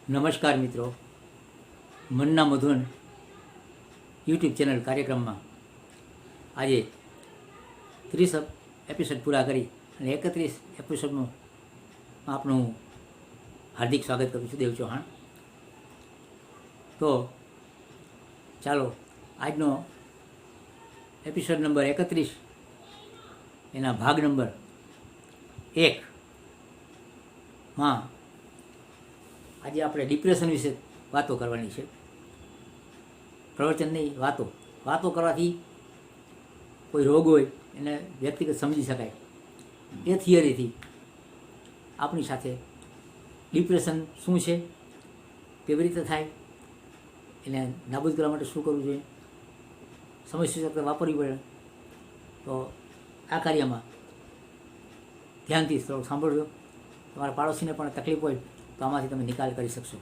નમસ્કાર મિત્રો, મનના મધુન યુટ્યુબ ચેનલ કાર્યક્રમમાં આજે 30 એપિસોડ પૂરા કરી અને 31 એપિસોડમાં આપનું હાર્દિક સ્વાગત કરું છું, દેવ ચૌહાણ. તો ચાલો આજનો એપિસોડ નંબર 31 એના ભાગ નંબર 1માં આજે આપણે ડિપ્રેશન વિશે વાતો કરવાની છે. પ્રવચનની વાતો કરવાથી કોઈ રોગ હોય એને વ્યક્તિગત સમજી શકાય. એ થિયરીથી આપણી સાથે ડિપ્રેશન શું છે, કેવી રીતે થાય, એને નાબૂદ કરવા માટે શું કરવું જોઈએ, સમજશક્તિ વાપરવી પડે. તો આ કાર્યમાં ધ્યાનથી થોડુંક સાંભળજો. તમારા પાડોશીને પણ તકલીફ હોય તો આમાંથી તમે નિકાલ કરી શકશો.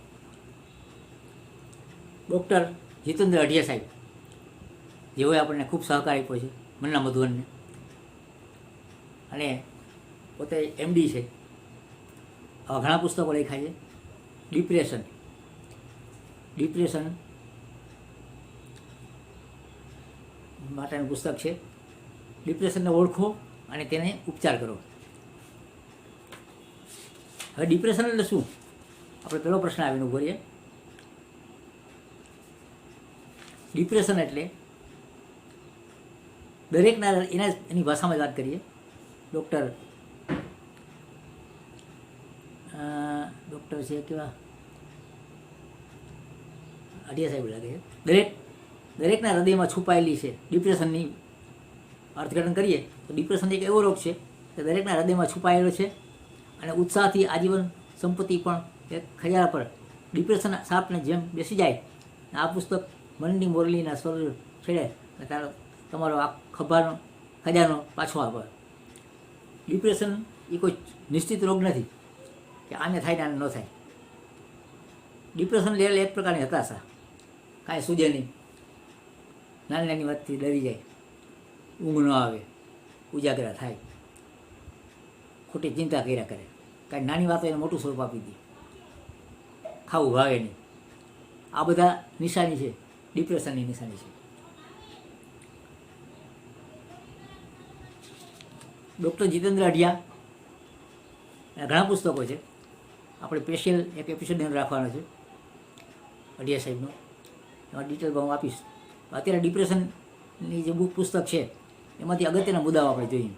ડૉક્ટર જીતેન્દ્ર અઢિયા સાહેબ, જેઓએ આપણને ખૂબ સહકાર આપ્યો છે, મનના મધુવનને, અને પોતે MD છે. ઘણા પુસ્તકો લખ્યા છે. ડિપ્રેશન માટેનું પુસ્તક છે. ડિપ્રેશનને ઓળખો અને તેને ઉપચાર કરો. હવે ડિપ્રેશન એટલે શું? આપણે પહેલો પ્રશ્ન આવીને ઉભો રહીએ. ડિપ્રેશન એટલે દરેકના એની ભાષામાં વાત કરીએ. ડૉક્ટર છે કેવા અઢિયા સાહેબ લાગે છે. દરેકના હૃદયમાં છુપાયેલી છે. ડિપ્રેશનની અર્થઘટન કરીએ તો ડિપ્રેશન એક એવો રોગ છે કે દરેકના હૃદયમાં છુપાયેલો છે અને ઉત્સાહથી આજીવન સંપત્તિ પણ એક ખજાના પર ડિપ્રેશન સાપને જેમ બેસી જાય. આ પુસ્તક મનની મોરલીના સ્વર છેડે અને તમારો આ ખજાનો પાછો આપે. ડિપ્રેશન એ કોઈ નિશ્ચિત રોગ નથી કે આને થાય ને આને ન થાય. ડિપ્રેશન લેવલ એક પ્રકારની હતાશા, કાંઈ સૂજે નહીં, નાની નાની વાતથી ડરી જાય, ઊંઘ ન આવે, ઉજાગરા થાય, ખોટી ચિંતા કર્યા કરે, કાંઈ નાની વાતો એને મોટું સ્વરૂપ આપી દે, ખાવું ભાવે નહીં. આ બધા નિશાની છે, ડિપ્રેશનની નિશાની છે. ડૉક્ટર જીતેન્દ્ર અઢિયા ઘણા પુસ્તકો છે. આપણે સ્પેશિયલ એક એપિસોડ રાખવાનો છે અઢિયા સાહેબનો, એમાં ડિટેલમાં હું આપીશ. અત્યારે ડિપ્રેશનની જે પુસ્તક છે એમાંથી અગત્યના મુદ્દાઓ આપણે જોઈએ.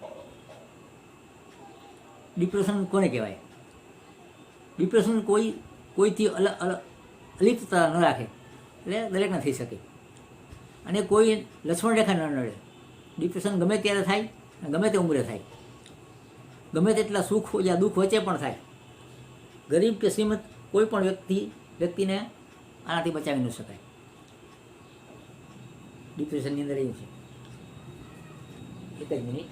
ડિપ્રેશન કોને કહેવાય? ડિપ્રેશન કોઈથી અલિપ્તતા ન રાખે, એટલે દરેકને થઈ શકે, અને કોઈ લક્ષ્મણ રેખા ન નડે. ડિપ્રેશન ગમે ત્યારે થાય અને ગમે તે ઉંમરે થાય, ગમે તેટલા સુખ યા દુઃખ વચ્ચે પણ થાય. ગરીબ કે શ્રીમંત કોઈ પણ વ્યક્તિને આનાથી બચાવી ન શકાય. ડિપ્રેશનની અંદર એવું છે. એક જ મિનિટ.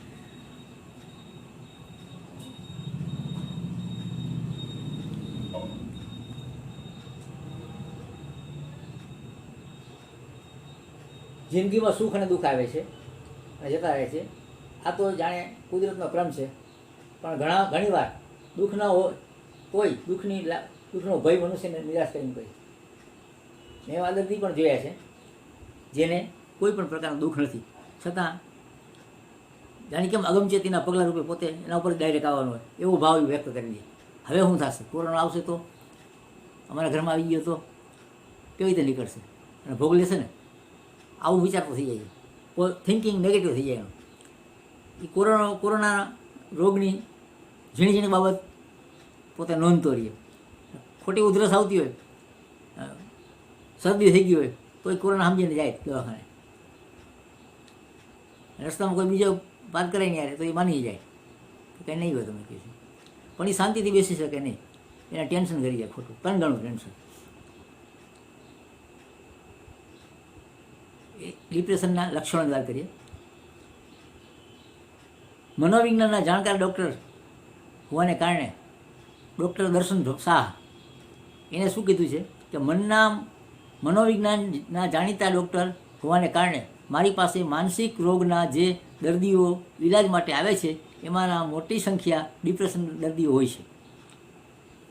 જિંદગીમાં સુખ અને દુઃખ આવે છે અને જતા રહે છે. આ તો જાણે કુદરતનો ક્રમ છે. પણ ઘણી વાર દુઃખ ન હોય તોય દુઃખનો ભય મનુષ્યને નિરાશ કરીને કહે. મેં એવા દર્દી પણ જોયા છે જેને કોઈ પણ પ્રકારનું દુઃખ નથી, છતાં જાણે કેમ અગમચેતીના પગલા રૂપે પોતે એના ઉપર ડાયરેક્ટ આવવાનો હોય એવો ભાવ વ્યક્ત કરી દે. હવે શું થશે? કોરોના આવશે તો, અમારા ઘરમાં આવી ગયો તો કેવી રીતે નીકળશે અને ભોગ લેશે ને, આવું વિચાર તો થઈ જાય છે. થિંકિંગ નેગેટિવ થઈ જાય. એ કોરોના રોગની ઝીણી બાબત પોતે નોંધતો રહીએ. ખોટી ઉધરસ આવતી હોય, શરદી થઈ ગઈ હોય તો એ કોરોના સમજીને જાય દવાખાને. રસ્તામાં કોઈ બીજો વાત કરે નહીં યારે તો એ માની જાય કે કંઈ નહીં હોય તમે કહે છે, પણ એ શાંતિથી બેસી શકે નહીં. એને ટેન્શન કરી જાય, ખોટું 3 ગણું ટેન્શન. ડિપ્રેશનના લક્ષણોની વાત કરીએ. મનોવિજ્ઞાનના જાણકાર ડૉક્ટર હોવાને કારણે ડૉક્ટર દર્શન શાહ એને શું કીધું છે કે મનોવિજ્ઞાનના જાણીતા ડૉક્ટર હોવાને કારણે મારી પાસે માનસિક રોગના જે દર્દીઓ ઇલાજ માટે આવે છે એમાંના મોટી સંખ્યા ડિપ્રેશન દર્દીઓ હોય છે.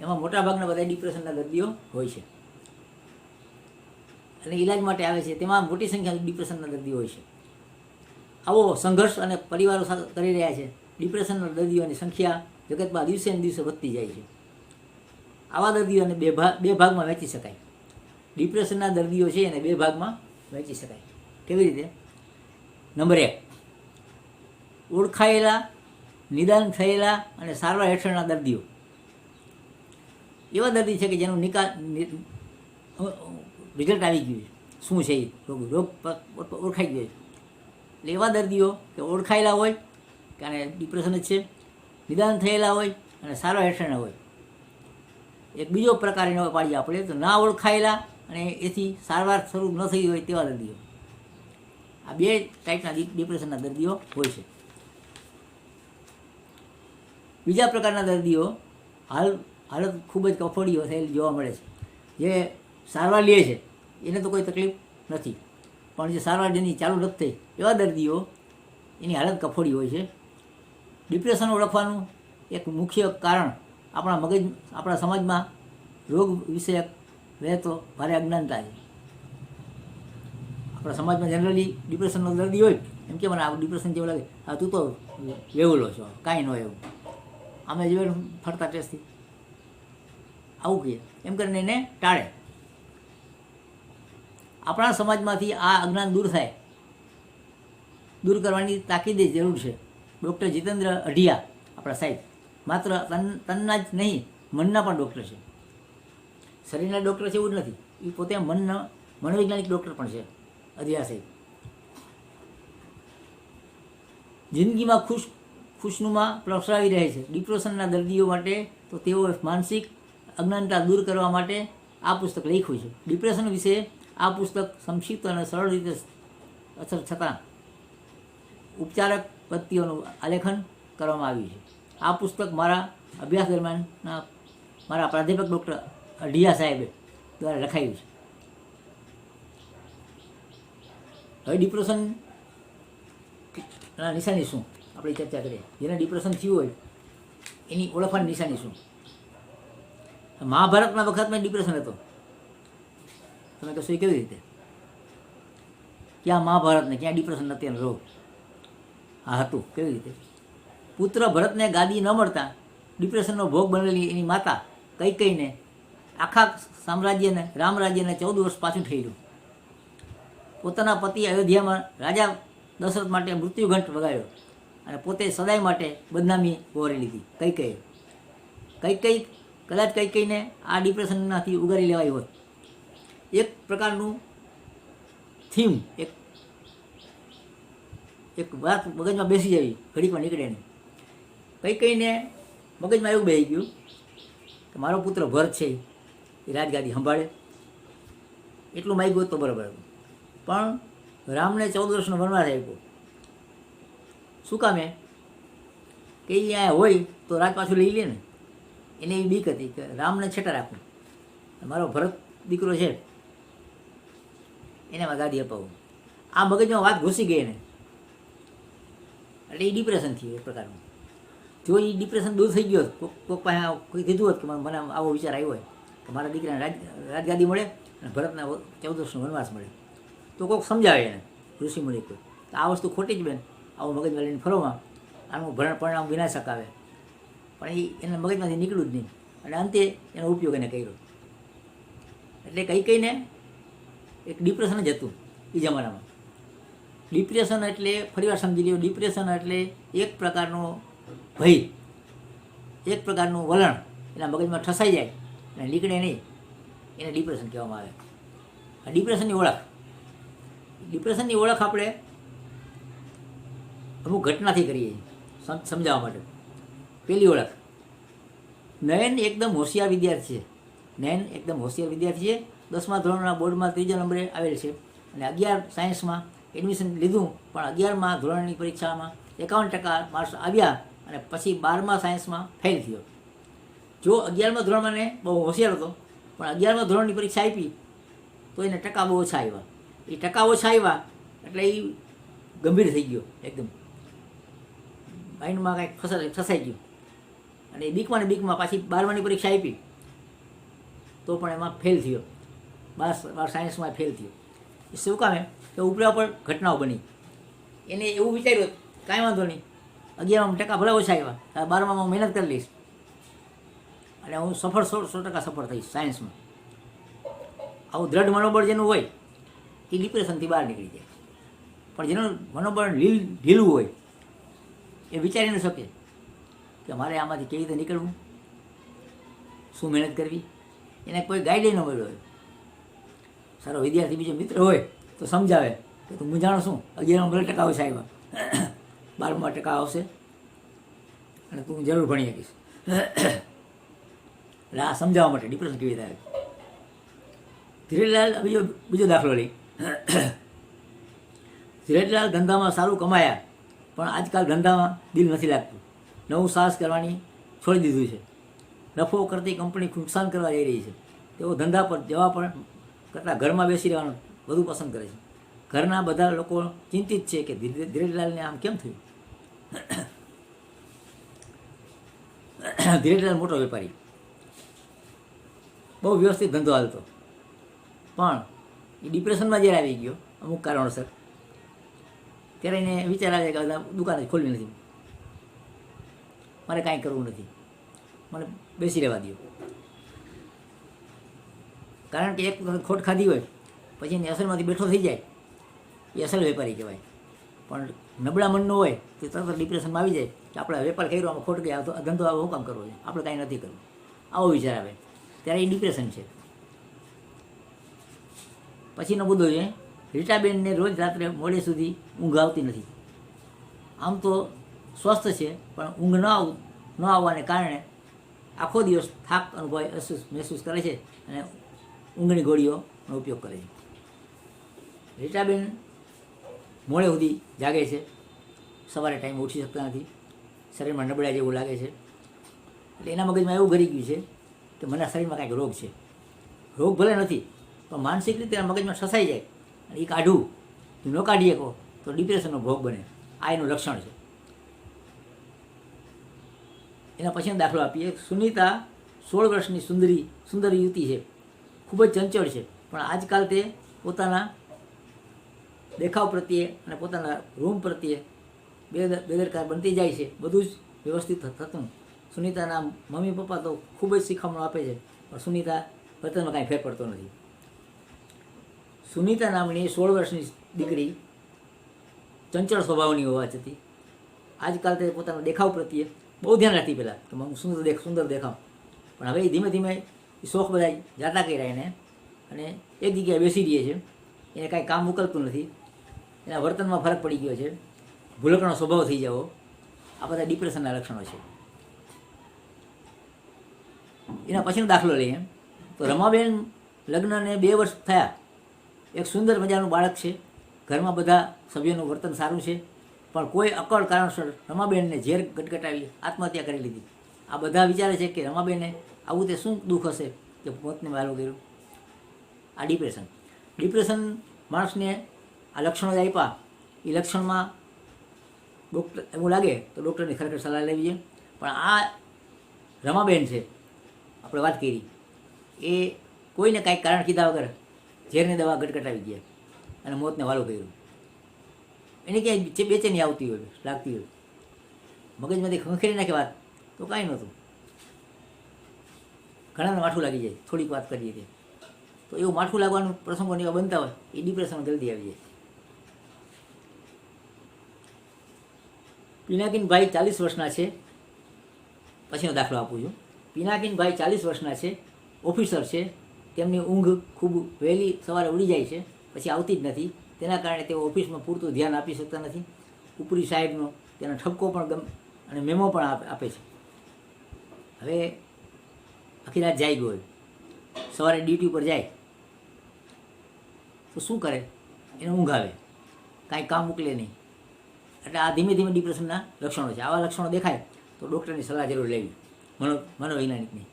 એમાં મોટાભાગના બધા ડિપ્રેશનના દર્દીઓ હોય છે અને ઈલાજ માટે આવે છે તેમાં મોટી સંખ્યામાં ડિપ્રેશનના દર્દીઓ હોય છે. આવો સંઘર્ષ અને પરિવારો સાથે કરી રહ્યા છે. ડિપ્રેશનના દર્દીઓની સંખ્યા જગતમાં દિવસે ને દિવસે વધતી જાય છે. આવા દર્દીઓને બે ભાગમાં વહેંચી શકાય. ડિપ્રેશનના દર્દીઓ છે એને બે ભાગમાં વહેંચી શકાય. કેવી રીતે? નંબર 1, ઓળખાયેલા, નિદાન થયેલા અને સારવાર હેઠળના દર્દીઓ. એવા દર્દી છે કે જેનું રિઝલ્ટ આવી ગયું છે, શું છે એ રોગ ઓળખાઈ ગયો છે. એટલે એવા દર્દીઓ કે ઓળખાયેલા હોય કે આને ડિપ્રેશન જ છે, નિદાન થયેલા હોય અને સારવાર હેઠળના હોય. એક બીજો પ્રકાર એનો પાડીએ આપણે તો ના ઓળખાયેલા અને એથી સારવાર શરૂ ન થઈ હોય તેવા દર્દીઓ. આ બે ટાઈપના ડિપ્રેશનના દર્દીઓ હોય છે. બીજા પ્રકારના દર્દીઓ હાલત ખૂબ જ કફોડીઓ થયેલી જોવા મળે છે. જે સારવાર લે છે એને તો કોઈ તકલીફ નથી, પણ જે સારવાર જેની ચાલુ નથી થઈ એવા દર્દીઓ એની હાલત કફોડી હોય છે. ડિપ્રેશન ઓળખવાનું એક મુખ્ય કારણ આપણા સમાજમાં રોગ વિષયક રહેતો ભારે અજ્ઞાનતા છે. આપણા સમાજમાં જનરલી ડિપ્રેશનનો દર્દી હોય એમ કે મને આ ડિપ્રેશન જેવું લાગે, હા તું તો વેવલો છો, કાંઈ ન એવું, અમે જીવન ફરતા ટેસ્ટથી આવું કહીએ એમ કરીને એને ટાળે. આપણા સમાજમાંથી આ અજ્ઞાન દૂર કરવાની તાકીદે જરૂર છે. ડૉક્ટર જીતેન્દ્ર અઢિયા આપણા સાહેબ માત્ર તનના જ નહીં મનના પણ ડૉક્ટર છે. શરીરના ડૉક્ટર છે એવું જ નથી, એ પોતે મનોવૈજ્ઞાનિક ડૉક્ટર પણ છે. અઢિયા સાહેબ જિંદગીમાં ખુશનુમા પ્રસરાવી રહે છે. ડિપ્રેશનના દર્દીઓ માટે તો તેઓ માનસિક અજ્ઞાનતા દૂર કરવા માટે આ પુસ્તક લખ્યું છે. ડિપ્રેશન વિશે આ પુસ્તક સંક્ષિપ્ત અને સરળ રીતે અસર છતાં ઉપચારક પદ્ધતિઓનું આલેખન કરવામાં આવ્યું છે. આ પુસ્તક મારા અભ્યાસ દરમિયાનના મારા પ્રાધ્યાપક ડૉક્ટર અઢિયા સાહેબે દ્વારા લખાયું છે. હવે ડિપ્રેશનના નિશાની શું આપણે ચર્ચા કરીએ. જેને ડિપ્રેશન થયું હોય એની ઓળખવાની નિશાની શું? મહાભારતના વખતમાં ડિપ્રેશન હતો. તમે કહેશો એ કેવી રીતે? ક્યાં મહાભારત ને ક્યાં ડિપ્રેશન નથી એનો રોગ? હા હતું. કેવી રીતે? પુત્ર ભરતને ગાદી ન મળતા ડિપ્રેશનનો ભોગ બનેલી એની માતા કૈકેયીને આખા સામ્રાજ્યને રામ રાજ્યને 14 વર્ષ પાછું થયેલું. પોતાના પતિ અયોધ્યામાં રાજા દશરથ માટે મૃત્યુઘંટ વગાડ્યો અને પોતે સદાય માટે બદનામી વહોરી લીધી કૈકેયી. કદાચ કૈકેયીને આ ડિપ્રેશનમાંથી ઉગારી લેવાય હોત. એક પ્રકારનું થીમ, એક વાત મગજમાં બેસી જવી, ઘડીકમાં નીકળે નહીં. કૈકેયીને મગજમાં એવું બેસી ગયું કે મારો પુત્ર ભરત છે એ રાજગાદી સંભાળે, એટલું માગ્યું તો બરાબર હતું. પણ રામને 14 વર્ષનો વનવાસ આપ્યો. શું કામે? કે એ અહીંયા હોય તો રાજ પાછું લઈ લે ને, એને એવી બીક હતી કે રામને છેટા રાખું, મારો ભરત દીકરો છે એને ગાદી અપાવું. આ મગજમાં વાત ઘૂસી ગઈ એને, એટલે એ ડિપ્રેશન થયું એક પ્રકારનું. જો એ ડિપ્રેશન દૂર થઈ ગયો, કોઈક પાસે કોઈ કીધું હોત કે મને આવો વિચાર આવ્યો હોય કે મારા દીકરાને રાજગાદી મળે અને ભરતના 14 વર્ષનો વનવાસ મળે, તો કોઈક સમજાવે એને, ઋષિમુનિ કોઈ તો આ વસ્તુ ખોટી જ બેન, આવો મગજમાં લઈને ફરોમાં આનું પરિણામ વિનાશક આવે. પણ એના મગજમાંથી નીકળ્યું જ નહીં અને અંતે એનો ઉપયોગ એને કર્યો. એટલે કહીને એક ડિપ્રેશન જ હતું એ જમાનામાં. ડિપ્રેશન એટલે ફરીવાર સમજી લ્યો, ડિપ્રેશન એટલે એક પ્રકારનો ભય, એક પ્રકારનું વલણ એના મગજમાં ઠસાઈ જાય અને નીકળે નહીં, એને ડિપ્રેશન કહેવામાં આવે. આ ડિપ્રેશનની ઓળખ આપણે અમુક ઘટનાથી કરીએ સમજાવવા માટે. પહેલી ઓળખ, નયન એકદમ હોશિયાર વિદ્યાર્થી છે. નયન એકદમ હોશિયાર વિદ્યાર્થી છે. 10મા ધોરણના બોર્ડમાં 3જા નંબરે આવેલ છે અને 11 સાયન્સમાં એડમિશન લીધું, પણ 11મા ધોરણની પરીક્ષામાં 51% માર્ક્સ આવ્યા અને પછી 12મા સાયન્સમાં ફેલ થયો. જો 11મા ધોરણમાં ને બહુ હોશિયાર હતો, પણ 11મા ધોરણની પરીક્ષા આપી તો એને ટકા બહુ ઓછા આવ્યા. એ ટકા ઓછા આવ્યા એટલે એ ગંભીર થઈ ગયો, એકદમ માઇન્ડમાં કાંઈક ફસાઈ ગયું અને બીકમાં પાછી 12માની પરીક્ષા આપી તો પણ એમાં ફેલ થયો, બાર સાયન્સમાં ફેલ થયો. એ શું કામે કે ઉપરા ઉપર ઘટનાઓ બની. એને એવું વિચાર્યું કાંઈ વાંધો નહીં, 11માં ટકા ભલે ઓછા આવ્યા, 12માં હું મહેનત કરી લઈશ અને હું સફળ 100% સફળ થઈશ સાયન્સમાં. આવું દ્રઢ મનોબળ જેનું હોય એ ડિપ્રેશનથી બહાર નીકળી જાય. પણ જેનું મનોબળ ઢીલું હોય એ વિચારી ન શકે કે મારે આમાંથી કેવી રીતે નીકળવું, શું મહેનત કરવી. એને કોઈ ગાઈડ ન મળ્યો હોય. સારો વિદ્યાર્થી બીજો મિત્ર હોય તો સમજાવે કે તું મૂંઝાણો શું, 11માં ભલે ટકા ઓછા આવ્યા, 12માં ટકા આવશે અને તું જરૂર ભણી શકીશ. એટલે આ સમજાવવા માટે ડિપ્રેશન કેવી રીતે આવે. ધીરેલાલ બીજો દાખલો લઈ. ધીરેલાલ ધંધામાં સારું કમાયા, પણ આજકાલ ધંધામાં દિલ નથી લાગતું. નવું સાહસ કરવાની છોડી દીધું છે. નફો કરતી કંપની નુકસાન કરવા જઈ રહી છે. તેઓ ધંધા પર જવા પણ કરતાં ઘરમાં બેસી રહેવાનું વધુ પસંદ કરે છે. ઘરના બધા લોકો ચિંતિત છે કે ધીરેલાલને આમ કેમ થયું. ધીરેલાલ મોટો વેપારી, બહુ વ્યવસ્થિત ધંધો હાલતો, પણ એ ડિપ્રેશનમાં જ્યારે આવી ગયો અમુક કારણોસર, ત્યારે એને વિચાર આવે કે દુકાન જ ખોલવી નથી, મારે કાંઈ કરવું નથી, મને બેસી રહેવા દો. કારણ કે એક વખત ખોટ ખાધી હોય પછી એની અસરમાંથી બેઠો થઈ જાય એ અસલ વેપારી કહેવાય. પણ નબળા મનનો હોય તો તરત ડિપ્રેશનમાં આવી જાય કે આપણે વેપાર કર્યો આમાં ખોટ ગયા, તો ધંધો આવો શું કામ કરવો છે, આપણે કાંઈ નથી કરવું, આવો વિચાર આવે ત્યારે એ ડિપ્રેશન છે. પછીનો મુદ્દો છે રીટાબેનને રોજ રાત્રે મોડે સુધી ઊંઘ આવતી નથી. આમ તો સ્વસ્થ છે, પણ ઊંઘ ન આવવાને કારણે આખો દિવસ થાક અનુભવ મહેસૂસ કરે છે અને ઊંઘની ગોળીઓનો ઉપયોગ કરે છે. રીટાબેન મોડે સુધી જાગે છે, સવારે ટાઈમ ઉઠી શકતા નથી, શરીરમાં નબળાઈ જેવું લાગે છે. એટલે એના મગજમાં એવું ઘરી ગયું છે કે મને શરીરમાં કાંઈક રોગ છે. રોગ ભલે નથી પણ માનસિક રીતે એના મગજમાં છસાઈ જાય અને એ કાઢવું, ન કાઢી શકો તો ડિપ્રેશનનો ભોગ બને. આ એનું લક્ષણ છે. એના પછીનો દાખલો આપીએ. સુનિતા 16 વર્ષની સુંદર યુવતી છે, ખૂબ જ ચંચળ છે, પણ આજકાલ તે પોતાના દેખાવ પ્રત્યે અને પોતાના રૂમ પ્રત્યે બેદરકાર બનતી જાય છે. બધું જ વ્યવસ્થિત થતું. સુનિતાના મમ્મી પપ્પા તો ખૂબ જ શિખામણો આપે છે, પણ સુનિતા વર્તનમાં કાંઈ ફેર પડતો નથી. સુનિતા નામની 16 વર્ષની દીકરી ચંચળ સ્વભાવની હોવા છતાં આજકાલ તે પોતાના દેખાવ પ્રત્યે બહુ ધ્યાન રાખતી. પહેલાં કે હું સુંદર દેખાવ, પણ હવે ધીમે ધીમે એ શોખ બધા જાતા કર્યા એને, અને એક જગ્યાએ બેસી રહે છે. એને કાંઈ કામ મોકલતું નથી. એના વર્તનમાં ફરક પડી ગયો છે, ભૂલકણો સ્વભાવ થઈ જવો. આ બધા ડિપ્રેશનના લક્ષણો છે. એના પછીનો દાખલો લઈએ તો રમાબેન લગ્નને 2 વર્ષ થયા. એક સુંદર મજાનું બાળક છે. ઘરમાં બધા સભ્યોનું વર્તન સારું છે, પણ કોઈ અકળ કારણસર રમાબેનને ઝેર ગટગટાવી આત્મહત્યા કરી લીધી. આ બધા વિચારે છે કે રમાબેને આવું તે શું દુઃખ હશે કે મોતને વાલો કર્યું. આ ડિપ્રેશન માણસને આ લક્ષણો જ આપ્યા. એ લક્ષણમાં ડૉક્ટર એવું લાગે તો ડૉક્ટરની ખરેખર સલાહ લેવી જોઈએ. પણ આ રમાબેન છે આપણે વાત કરી, એ કોઈને કાંઈક કારણ કીધા વગર ઝેરની દવા ગટગટાવી ગયા અને મોતને વાલો કર્યું. એને ક્યાંય બેચેની આવતી હોય, લાગતી હોય, મગજમાંથી ખંખેરી નાખે વાત તો કાંઈ નહોતું. ઘણાને માઠું લાગી જાય થોડીક વાત કરીએ તે, તો એવું માઠું લાગવાનું પ્રસંગો એવા બનતા હોય એ ડિપ્રેશનમાં જલ્દી આવી જાય. પિનાકીનભાઈ 40 વર્ષના છે. પછીનો દાખલો આપું છું. પિનાકીનભાઈ 40 વર્ષના છે, ઓફિસર છે. તેમની ઊંઘ ખૂબ વહેલી સવારે ઉડી જાય છે, પછી આવતી જ નથી. તેના કારણે તેઓ ઓફિસમાં પૂરતું ધ્યાન આપી શકતા નથી. ઉપરી સાહેબનો તેનો ઠપકો પણ અને મેમો પણ આપે છે. હવે આખી રાત જાઈ ગયો, સવારે ડ્યુટી પર જાય તો શું કરે, એને ઊંઘ આવે, કાંઈ કામ મોકલે નહીં. એટલે આ ધીમે ધીમે ડિપ્રેશનના લક્ષણો છે. આવા લક્ષણો દેખાય તો ડૉક્ટરની સલાહ જરૂર લેવી, મનોવૈજ્ઞાનિકની.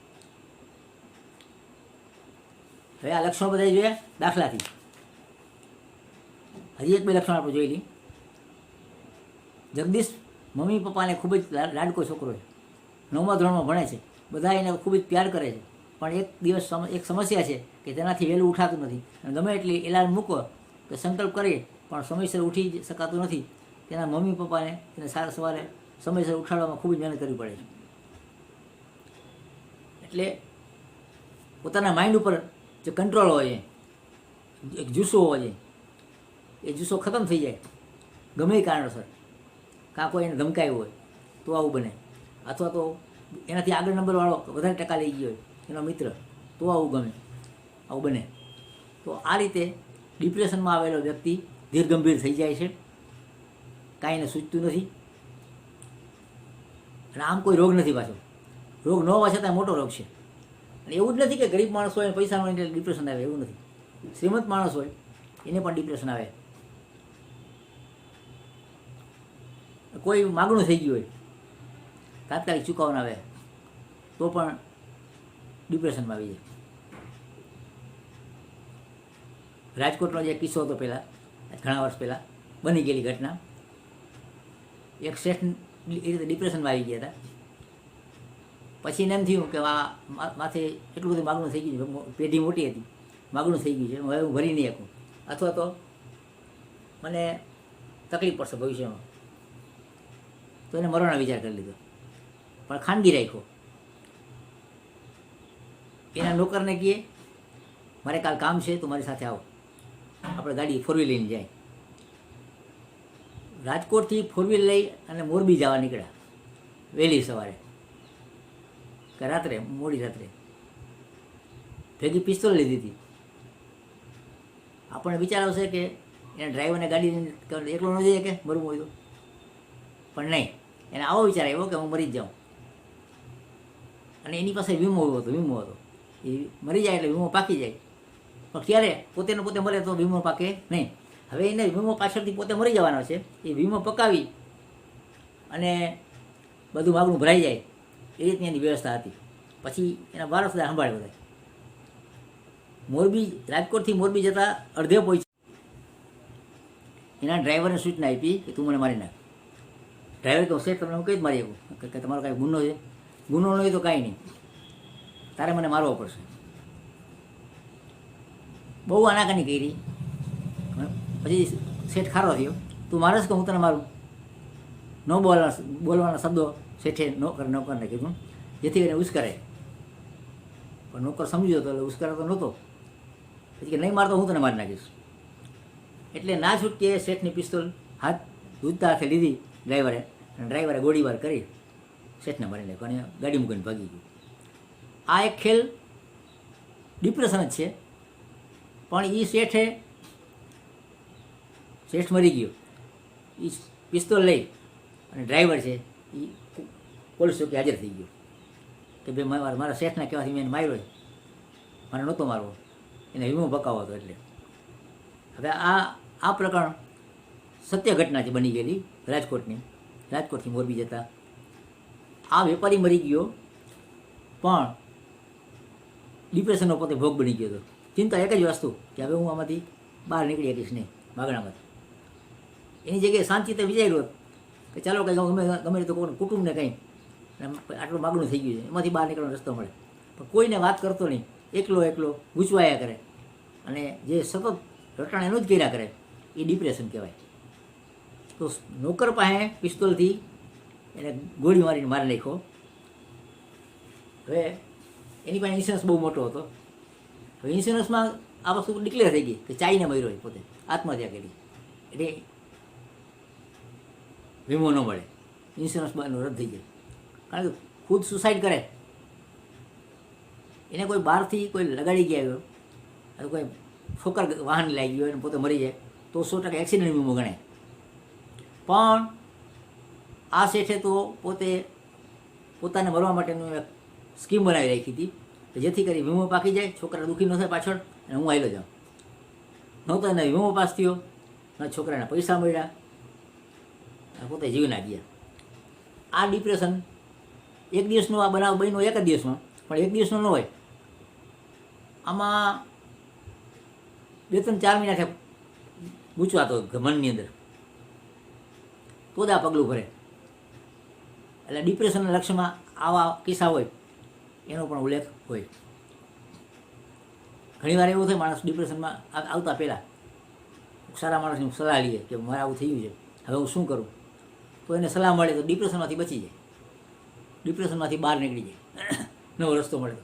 હવે આ લક્ષણો બધા જોયા દાખલાથી. હજી 1-2 લક્ષણો આપણે જોઈ લઈએ. જગદીશ મમ્મી પપ્પાને ખૂબ જ લાડકો છોકરો છે. 9મા ધોરણમાં ભણે છે. બધા એને ખૂબ જ પ્યાર કરે છે. પણ એક દિવસ એક સમસ્યા છે કે તેનાથી વહેલું ઉઠાતું નથી, અને ગમે એટલી એલાર્મ મૂકો કે સંકલ્પ કરીએ પણ સમયસર ઉઠી શકાતું નથી. તેના મમ્મી પપ્પાને તેને સારા સવારે સમયસર ઉઠાડવામાં ખૂબ જ મહેનત કરવી પડે છે. એટલે પોતાના માઇન્ડ ઉપર જે કંટ્રોલ હોય, એક જુસ્સો હોય, એ જુસ્સો ખતમ થઈ જાય ગમે એ કારણોસર. કાં કોઈ એને ધમકાયું હોય તો આવું બને, અથવા તો એનાથી આગળ નંબરવાળો વધારે ટકા લઈ ગયો હોય એનો મિત્ર, તો આવું બને. તો આ રીતે ડિપ્રેશનમાં આવેલો વ્યક્તિ ધીર ગંભીર થઈ જાય છે, કાંઈ એને સૂચતું નથી. અને આમ કોઈ રોગ નથી પાછો, રોગ ન હોવા છતાં મોટો રોગ છે. અને એવું જ નથી કે ગરીબ માણસ હોય પૈસા હોય એટલે ડિપ્રેશન આવે, એવું નથી. શ્રીમંત માણસ હોય એને પણ ડિપ્રેશન આવે. કોઈ માગણું થઈ ગયું હોય, તાત્કાલિક ચૂકવવાનું આવે તો પણ ડિપ્રેશનમાં આવી જાય. રાજકોટનો જે કિસ્સો હતો પહેલાં, ઘણા વર્ષ પહેલાં બની ગયેલી ઘટના, એક શેઠ એ રીતે ડિપ્રેશનમાં આવી ગયા હતા. પછી એને એમ થયું કે આ માથે એટલું બધું માગણું થઈ ગયું છે, પેઢી મોટી હતી, માગણું થઈ ગયું છે, હવે હું ભરી નહીં શકું, અથવા તો મને તકલીફ પડશે ભવિષ્યમાં. તો એને મરવાનો વિચાર કરી લીધો, પણ ખાનગી રાખ્યો. એના નોકરને કહે મારે કાલ કામ છે તો મારી સાથે આવો, આપણે ગાડી ફોર વ્હીલ લઈને જાય. રાજકોટથી ફોર વ્હીલ લઈ અને મોરબી જવા નીકળ્યા વહેલી સવારે કે રાત્રે, મોડી રાત્રે. ભેગી પિસ્તોલ લીધી હતી. આપણને વિચાર આવશે કે એને ડ્રાઈવરને ગાડી એકલો ન જઈએ કે મરવું હોય તો, પણ નહીં, એને આવો વિચાર આવ્યો કે હું મરી જ જાઉં. અને એની પાસે વીમો હતો, એ મરી જાય એટલે વીમો પાકી જાય. પણ ક્યારે પોતે મરે તો વીમો પાકે નહીં. હવે એને વીમો પાછળથી પોતે મરી જવાનો છે, એ વીમો પકાવી અને બધું માગણું ભરાઈ જાય એ રીતની એની વ્યવસ્થા હતી. પછી એના વારસદાર સંભાળે બધા. રાજકોટથી મોરબી જતાં અડધે પહોંચી એના ડ્રાઈવરને સૂચના આપી કે તું મને મારી નાખ. ડ્રાઈવર કહું શેઠ તમને હું કઈ જ મારી શકું કે તમારો કાંઈ ગુનો છે? ગુનો ન હોય તો કાંઈ નહીં, તારે મને મારવો પડશે. બહુ આનાકાની કરી. પછી શેઠ ખારો થયો, તું મારસ કે હું તને મારું? ન બોલવાના શબ્દો શેઠે નોકરને કીધું, જેથી કરીને ઉશ્કરે. પણ નોકર સમજ્યો હતો એટલે ઉશ્કરાતો નહોતો. પછી કે નહીં મારતો હું તને મારી નાખીશ. એટલે ના છૂટકે શેઠની પિસ્તોલ દૂધતા હાથે લીધી ડ્રાઈવરે, અને ડ્રાઈવરે ગોળીબાર કરી શેઠને મારી નાખ્યો અને ગાડી મૂકીને ભાગી ગયું. આ એક ખેલ ડિપ્રેશન જ છે. પણ એ શેઠ મરી ગયો, એ પિસ્તોલ લઈ અને ડ્રાઈવર છે એ પોલીસ ચોકી હાજર થઈ ગયો કે ભાઈ મારા શેઠના કહેવાથી મેં એને માર્યો, મને નહોતો મારવો, એને વીમો પકાવો હતો. એટલે હવે આ પ્રકરણ સત્ય ઘટના છે બની ગયેલી રાજકોટથી મોરબી જતા. આ વેપારી મરી ગયો પણ ડિપ્રેશનનો પોતે ભોગ બની ગયો હતો. ચિંતા એક જ વસ્તુ કે હવે હું આમાંથી બહાર નીકળી શકીશ નહીં, માગણામાંથી. એની જગ્યાએ શાંતિથી વિચાર્યું કે ચાલો કંઈ ગમે તો કોઈ કુટુંબને કંઈ આટલું માગણું થઈ ગયું છે, એમાંથી બહાર નીકળવાનો રસ્તો મળે. પણ કોઈને વાત કરતો નહીં, એકલો ગૂંચવાયા કરે અને જે સતત રટાણ એનું જ કર્યા કરે, એ ડિપ્રેશન કહેવાય. તો નોકર પાસે પિસ્તોલથી એને ગોળી મારીને મારી નાખ્યો. હવે એની પાસે ઇન્સ્યોરન્સ બહુ મોટો હતો. હવે ઇન્સ્યોરન્સમાં આ વસ્તુ ડિક્લેર થઈ ગઈ કે ચાઈને મર્યો પોતે આત્મહત્યા કરી, એટલે વીમો ન મળે, ઇન્સ્યોરન્સ રદ થઈ જાય. કારણ કે ખુદ સુસાઇડ કરે એને કોઈ બહારથી કોઈ લગાડી ગયા હોય, કોઈ ઠોકર વાહન લાગી ગયો અને પોતે મરી જાય તો 100% એક્સિડન્ટ વીમો ગણાય. પણ આ શેઠે તો પોતાને મરવા માટેનું એક સ્કીમ બનાવી રાખી હતી કે જેથી કરી વીમો પાકી જાય, છોકરા દુઃખી ન થાય પાછળ, અને હું આવેલો જાઉં. નહોતો એને વીમો પાસ થયો, ન છોકરાના પૈસા મળ્યા, પોતે જીવના ગયા. આ ડિપ્રેશન એક દિવસનો આ બનાવ બન્યો એક જ દિવસમાં, પણ એક દિવસનો ન હોય. આમાં 2-3-4 મહિના ગૂંચવાતો મનની અંદર, તો જ આ પગલું ભરે. એટલે ડિપ્રેશનના લક્ષણમાં આવા કિસ્સા હોય એનો પણ ઉલ્લેખ હોય. ઘણીવાર એવું થાય માણસ ડિપ્રેશનમાં આવતા પહેલાં સારા માણસની સલાહ લઈએ કે મારે આવું થયું છે, હવે હું શું કરું, તો એને સલાહ મળે તો ડિપ્રેશનમાંથી બચી જાય, ડિપ્રેશનમાંથી બહાર નીકળી જાય, નવો રસ્તો મળે.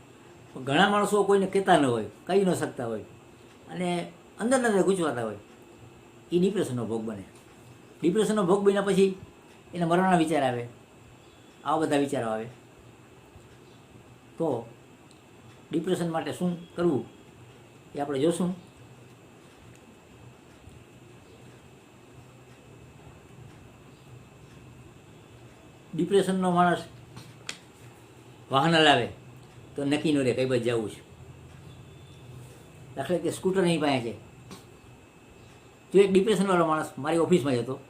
તો ઘણા માણસો કોઈને કહેતા ન હોય, કહી ન શકતા હોય અને અંદર અંદર ગૂંચવાતા હોય, એ ડિપ્રેશનનો ભોગ બને. ડિપ્રેશનનો ભોગ બન્યા પછી એને મરણના વિચાર આવે, આવા બધા વિચારો આવે. તો ડિપ્રેશન માટે શું કરવું એ આપણે જોશું. ડિપ્રેશનનો માણસ વાહન લાવે તો નક્કી ન રહે કઈ બાજુ જવું છે. દાખલા કે સ્કૂટર એની પાસે છે. જો એક ડિપ્રેશનવાળો માણસ મારી ઓફિસમાં જતો,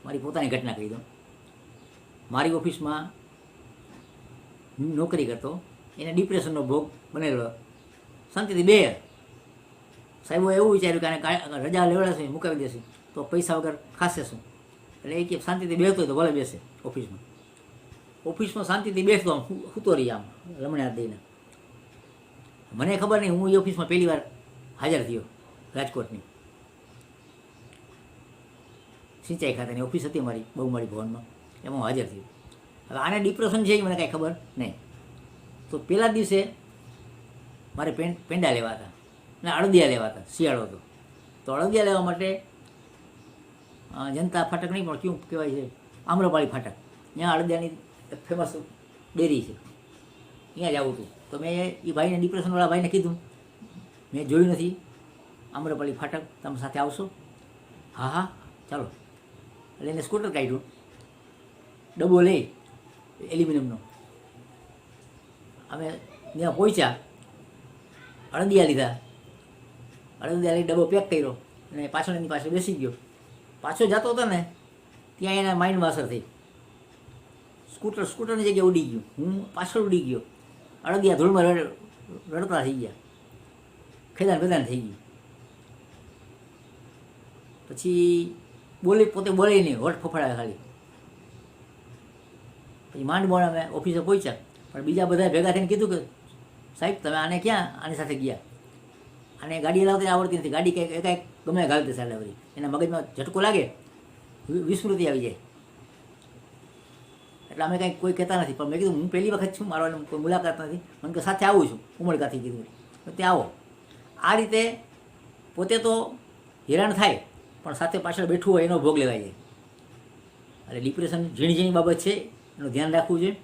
મારી પોતાની ઘટના કહી દઉં, મારી ઓફિસમાં નોકરી કરતો, એને ડિપ્રેશનનો ભોગ બનેલો, શાંતિથી બે સાહેબો એવું વિચાર્યું કે આને રજા લેવડાશે મુકાવી દેશે તો પૈસા વગર ખાશે શું, એટલે એ કે શાંતિથી બેસતો હોય તો ભલે બેસે. ઓફિસમાં શાંતિથી બેસતો, આમ સૂતો રહી આમ લમણે દઈને. મને ખબર નહીં, હું એ ઓફિસમાં પહેલી વાર હાજર થયો, રાજકોટની સિંચાઈ ખાતાની ઓફિસ હતી મારી બહુમાળી ભવનમાં, એમાં હું હાજર થયો. હવે આને ડિપ્રેશન છે એ મને કાંઈ ખબર નહીં. તો પહેલા દિવસે મારે પેંડા લેવા હતા ને અળદિયા લેવા હતા, શિયાળો હતો. તો અળદિયા લેવા માટે જનતા ફાટક નહીં પણ કેવું કહેવાય છે, આમ્રપાળી ફાટક, ત્યાં અળદિયાની ફેમસ ડેરી છે, ત્યાં જવું હતું. તો મેં એ ભાઈને, ડિપ્રેશનવાળા ભાઈને કીધું, મેં જોયું નથી આમ્રપાળી ફાટક, તમે સાથે આવશો? હા હા ચાલો. એટલે એને સ્કૂટર કાઢ્યું, ડબ્બો લઈ એલ્યુમિનિયમનો. અમે ત્યાં પહોંચ્યા, અળદિયા લીધા, અળદિયા લઈ ડબ્બો પેક કર્યો અને પાછળ એની પાસે બેસી ગયો. પાછો જતો હતો ને ત્યાં એના માઇન્ડમાં અસર થઈ. સ્કૂટરની જગ્યાએ ઉડી ગયું, હું પાછળ ઉડી ગયો. અળદિયા ધૂળમાં રડતા થઈ ગયા, ખેદાન બેદાન થઈ ગયું. પછી પોતે બોલે નહીં, હોઠ ફફડાવે ખાલી. પછી માંડ અમે ઓફિસે પહોંચ્યા, પણ બીજા બધા ભેગા થઈને કીધું કે સાહેબ તમે આને ક્યાં આની સાથે ગયા, આને ગાડી હલાવતી આવડતી નથી, ગાડી કંઈક ગમે ઘાલતી ચાલે વળી, એના મગજમાં ઝટકો લાગે, વિસ્મૃતિ આવી જાય. એટલે અમે કંઈક કોઈ કહેતા નથી. પણ મેં કીધું હું પહેલી વખત છું, મારો કોઈ મુલાકાત નથી, મને કે સાથે આવું છું, ઉમળકાથી કીધું તો ત્યાં આવો. આ રીતે પોતે તો હેરાન થાય પણ સાથે પાછળ બેઠું હોય એનો ભોગ લેવાય જાય. એટલે ડિપ્રેશન ઝીણી ઝીણી બાબત છે, એનું ધ્યાન રાખવું જોઈએ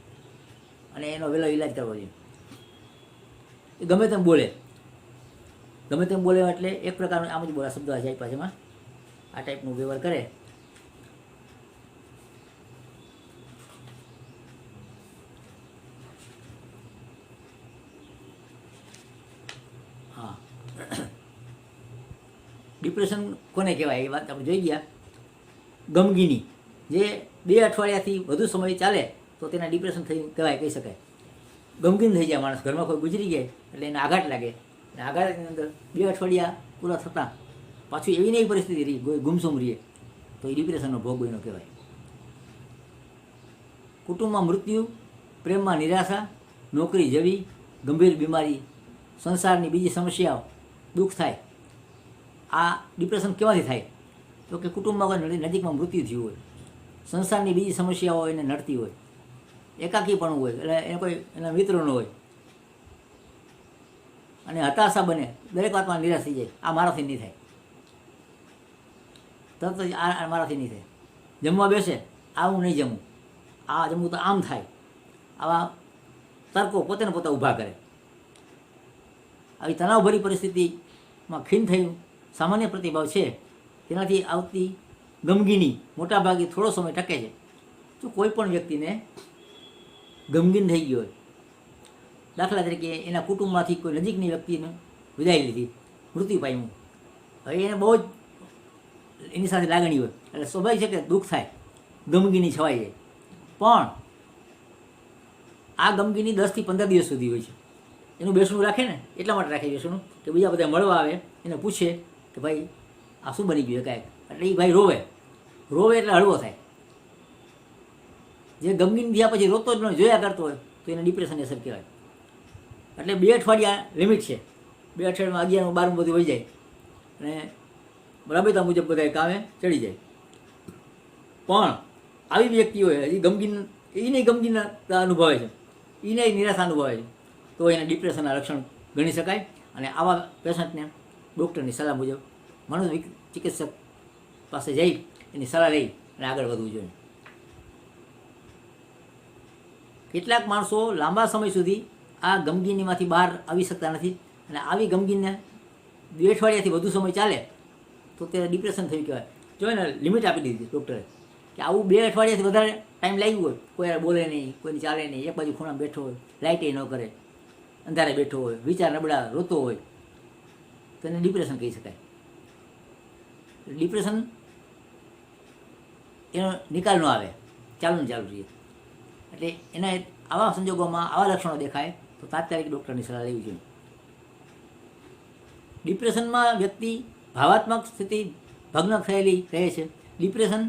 અને એનો વહેલો ઈલાજ કરવો જોઈએ. એ ગમે તેમ બોલે એટલે એક પ્રકારનું આમ જ બોલા શબ્દ જાય પાછળમાં આ ટાઈપનું વ્યવહાર કરે. હા, ડિપ્રેશન કોને કહેવાય એ વાત આપણે જોઈ ગયા. ગમગીની જે 2 અઠવાડિયાથી વધુ સમય ચાલે તો તેને ડિપ્રેશન થઈ કહેવાય, કહી શકાય. ગમગીન થઈ જાય માણસ, ઘરમાં કોઈ ગુજરી જાય એટલે એને આઘાત લાગે, અને આઘાતની અંદર 2 અઠવાડિયા પૂરા થતાં પાછું એવી નહીં પરિસ્થિતિ રહી, ગુમસુમ રહીએ તો એ ડિપ્રેશનનો ભોગ બન્યો કહેવાય. કુટુંબમાં મૃત્યુ, પ્રેમમાં નિરાશા, નોકરી જવી, ગંભીર બીમારી, સંસારની બીજી સમસ્યાઓ, દુઃખ થાય. આ ડિપ્રેશન કેવાથી થાય? તો કે કુટુંબમાં કોઈ નજીકમાં મૃત્યુ થયું હોય, સંસારની બીજી સમસ્યાઓ એને નડતી હોય, એકાકીપણું હોય, એટલે એને કોઈ એના મિત્રો ન હોય અને હતાશા બને, દરેક વાતમાં નિરાશ થઈ જાય. આ મારાથી નહીં થાય, તરત જ આ મારાથી નહીં થાય. જમવા બેસે, આ હું નહીં જમું, આ જમવું તો આમ થાય. આવા તર્કો પોતે પોતે ઊભા કરે. આવી તણાવભરી પરિસ્થિતિમાં ખીન થયું સામાન્ય પ્રતિભાવ છે. તેનાથી આવતી ગમગીની મોટાભાગે થોડો સમય ટકે છે. જો કોઈ પણ વ્યક્તિને ગમગીન થઈ ગયો હોય, દાખલા તરીકે એના કુટુંબમાંથી કોઈ નજીકની વ્યક્તિને વિદાય લીધી, મૃત્યુ પામ્યું, હવે એને બહુ જ એની સાથે લાગણી હોય એટલે સ્વાભાવિક છે કે દુઃખ થાય, ગમગીની છવાઈ જાય. પણ આ ગમગીની 10 થી 15 દિવસ સુધી હોય છે. એનું બેસણું રાખે ને એટલા માટે રાખે બેસણું કે બીજા બધા મળવા આવે, એને પૂછે કે ભાઈ આ શું બની ગયું કાંઈક, એટલે એ ભાઈ રોવે એટલે હળવો થાય. જે ગમગીન થયા પછી રોતો જ ન જોયા કરતો હોય તો એને ડિપ્રેશનની અસર કહેવાય. એટલે 2 અઠવાડિયા લિમિટ છે 2 અઠવાડિયામાં 11મું 12મું બધું વહી જાય અને રાબેતા મુજબ બધા કામે ચડી જાય. પણ આવી વ્યક્તિઓ હજી ગમગીનતા અનુભવે છે, એને નિરાશા અનુભવે છે, તો એને ડિપ્રેશનના લક્ષણ ગણી શકાય. અને આવા પેશન્ટને ડૉક્ટરની સલાહ મુજબ મનોચિકિત્સક પાસે જઈ એની સલાહ લઈ અને આગળ વધવું જોઈએ. કેટલાક માણસો લાંબા સમય સુધી આ ગમગીનીમાંથી બહાર આવી શકતા નથી, અને આવી ગમગીનને 2 અઠવાડિયાથી વધુ સમય ચાલે તો તે ડિપ્રેશન થયું કહેવાય. જો એને લિમિટ આપી દીધી ડૉક્ટરે કે આવું 2 અઠવાડિયાથી વધારે ટાઈમ લાગ્યું હોય, કોઈ બોલે નહીં, કોઈની ચાલે નહીં, એક બાજુ ખૂણામાં બેઠો હોય, લાઇટે ન કરે, અંધારે બેઠો હોય, વિચાર નબળા, રોતો હોય, તો એને ડિપ્રેશન કહી શકાય. ડિપ્રેશન એનો નિકાલ ન આવે, ચાલુ ને ચાલુ રહીએ. એટલે એના આવા સંજોગોમાં આવા લક્ષણો દેખાય તો તાત્કાલિક ડૉક્ટરની સલાહ લેવી જોઈએ. ડિપ્રેશનમાં વ્યક્તિ ભાવાત્મક સ્થિતિ ભગ્ન થયેલી રહે છે. ડિપ્રેશન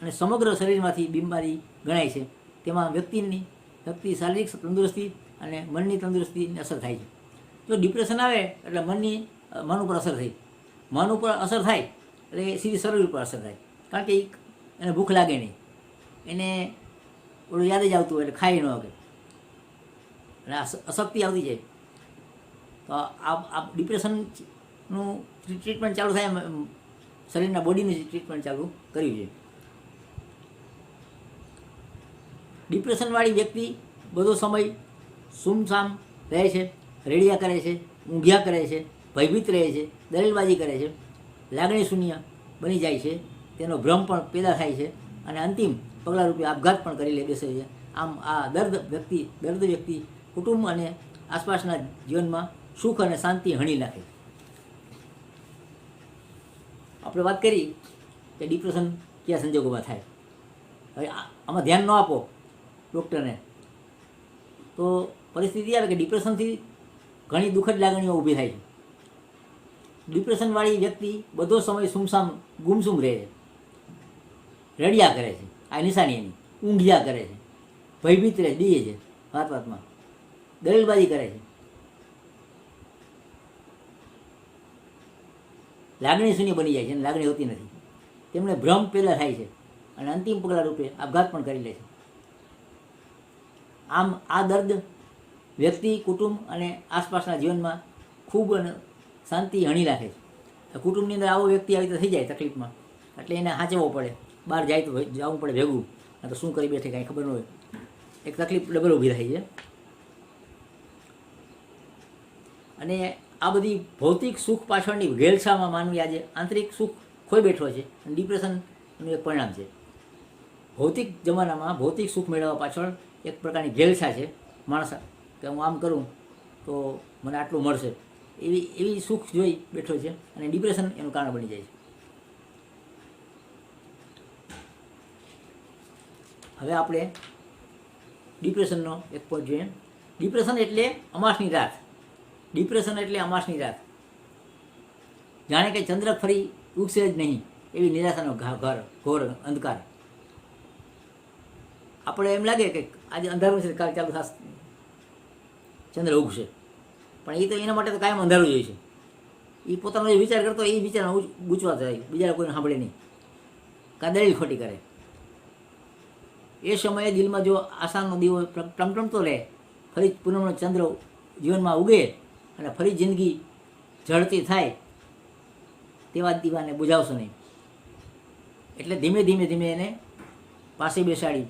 અને સમગ્ર શરીરમાંથી બીમારી ગણાય છે. તેમાં વ્યક્તિ શારીરિક તંદુરસ્તી અને મનની તંદુરસ્તીની અસર થાય છે. જો ડિપ્રેશન આવે એટલે મન ઉપર અસર થઈ, મન ઉપર અસર થાય એટલે સીધી શરીર ઉપર અસર થાય. કારણ કે એને ભૂખ લાગે નહીં, એને ઓલું યાદ જ આવતું હોય એટલે ખાઈ ન શકે, અને અશક્તિ આવતી જાય. તો આ ડિપ્રેશનનું ટ્રીટમેન્ટ ચાલુ થાય, શરીરના બોડીની ટ્રીટમેન્ટ ચાલુ કરવી જોઈએ. ડિપ્રેશનવાળી વ્યક્તિ બધો સમય સૂમસામ રહે છે, રેડિયા કરે છે, ઊંઘ્યા કરે છે, ભયભીત રહે છે, દલીલબાજી કરે છે, લાગણી શૂન્ય બની જાય છે, તેનો ભ્રમ પણ પેદા થાય છે, અને અંતિમ પગલા રૂપે આપઘાત પણ કરી બેસે છે. આમ આ દર્દ વ્યક્તિ કુટુંબ અને આસપાસના જીવનમાં સુખ અને શાંતિ હણી નાખે. આપણે વાત કરી કે ડિપ્રેશન કયા સંજોગોમાં થાય. હવે આમાં ધ્યાન ન આપો ડૉક્ટરને તો પરિસ્થિતિ આવે કે ડિપ્રેશનથી ઘણી દુઃખદ લાગણીઓ ઊભી થાય છે. ડિપ્રેશનવાળી વ્યક્તિ બધો સમય સુમસામ ગુમસુમ રહે છે, રડ્યા કરે છે, આ નિશાની એની, ઊંઘ્યા કરે છે, ભયભીત રહે, બીએ છે, વાતમાં દલીલબાજી કરે છે, લાગણી શૂન્ય બની જાય છે અને લાગણી હોતી નથી, તેમને ભ્રમ પેદા થાય છે, અને અંતિમ પગલા રૂપે આપઘાત પણ કરી લે છે. આમ આ દર્દ વ્યક્તિ, કુટુંબ અને આસપાસના જીવનમાં ખૂબ શાંતિ હણી રાખે છે. કુટુંબની અંદર આવો વ્યક્તિ આવી રીતે થઈ જાય તકલીફમાં, એટલે એને સાચવવો પડે, બહાર જાય તો જવું પડે ભેગું, તો શું કરી બેઠે કાંઈ ખબર ન હોય, એક તકલીફ ડબલ ઊભી થઈ છે. અને આ બધી ભૌતિક સુખ પાછળની ઘેલછામાં માનવી આજે આંતરિક સુખ ખોઈ બેઠો છે, અને ડિપ્રેશનનું એક પરિણામ છે. ભૌતિક જમાનામાં ભૌતિક સુખ મેળવવા પાછળ એક પ્રકારની ઘેલછા છે માણસ, કે હું આમ કરું તો મને આટલું મળશે, એવી સુખ જોઈ બેઠો છે, અને ડિપ્રેશન એનું કારણ બની જાય છે. હવે આપણે ડિપ્રેશનનો એક પોઈન્ટ જોઈએ. ડિપ્રેશન એટલે અમાસની રાત. ડિપ્રેશન એટલે અમાસની રાત, જાણે કે ચંદ્ર ફરી ઉગશે જ નહીં એવી નિરાશાનો ઘોર અંધકાર. આપણે એમ લાગે કે આજે અંધારું છે, કાલે ચાલુ થશે, ચંદ્ર ઉગશે, પણ એ તો એના માટે તો કાયમ અંધારું જોઈએ છે. એ પોતાનો જે વિચાર કરતો એ વિચાર ગૂંચવા જાય, બીજા કોઈને સાંભળે નહીં, કાદળી ખોટી કરે. એ સમયે દિલમાં જો આશાનો દીવો ટમટમતો રહે, ફરી પૂનમનો ચંદ્ર જીવનમાં ઉગે અને ફરી જિંદગી ઝડપી થાય, તેવા દીવાને બુઝાવશો નહીં. એટલે ધીમે ધીમે એને પાસે બેસાડી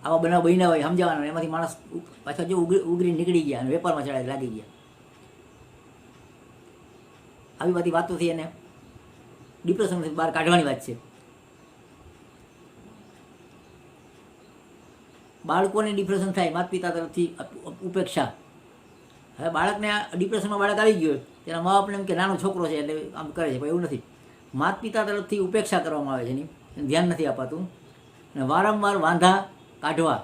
આવા બનાવ બન્યા હોય સમજાવવાનો, એમાંથી માણસ પાછા જો ઉગરી નીકળી ગયા અને વેપારમાં ચડાવી લાગી ગયા. આવી બધી વાતોથી એને ડિપ્રેશનથી બહાર કાઢવાની વાત છે. બાળકોને ડિપ્રેશન થાય માતા પિતા તરફથી ઉપેક્ષા. હવે બાળકને ડિપ્રેશનમાં બાળક આવી ગયો, તેના મા બાપને એમ કે નાનો છોકરો છે એટલે આમ કરે છે, પણ એવું નથી. માતા પિતા તરફથી ઉપેક્ષા કરવામાં આવે છે, એની ધ્યાન નથી અપાતું, અને વારંવાર વાંધા કાઢવા,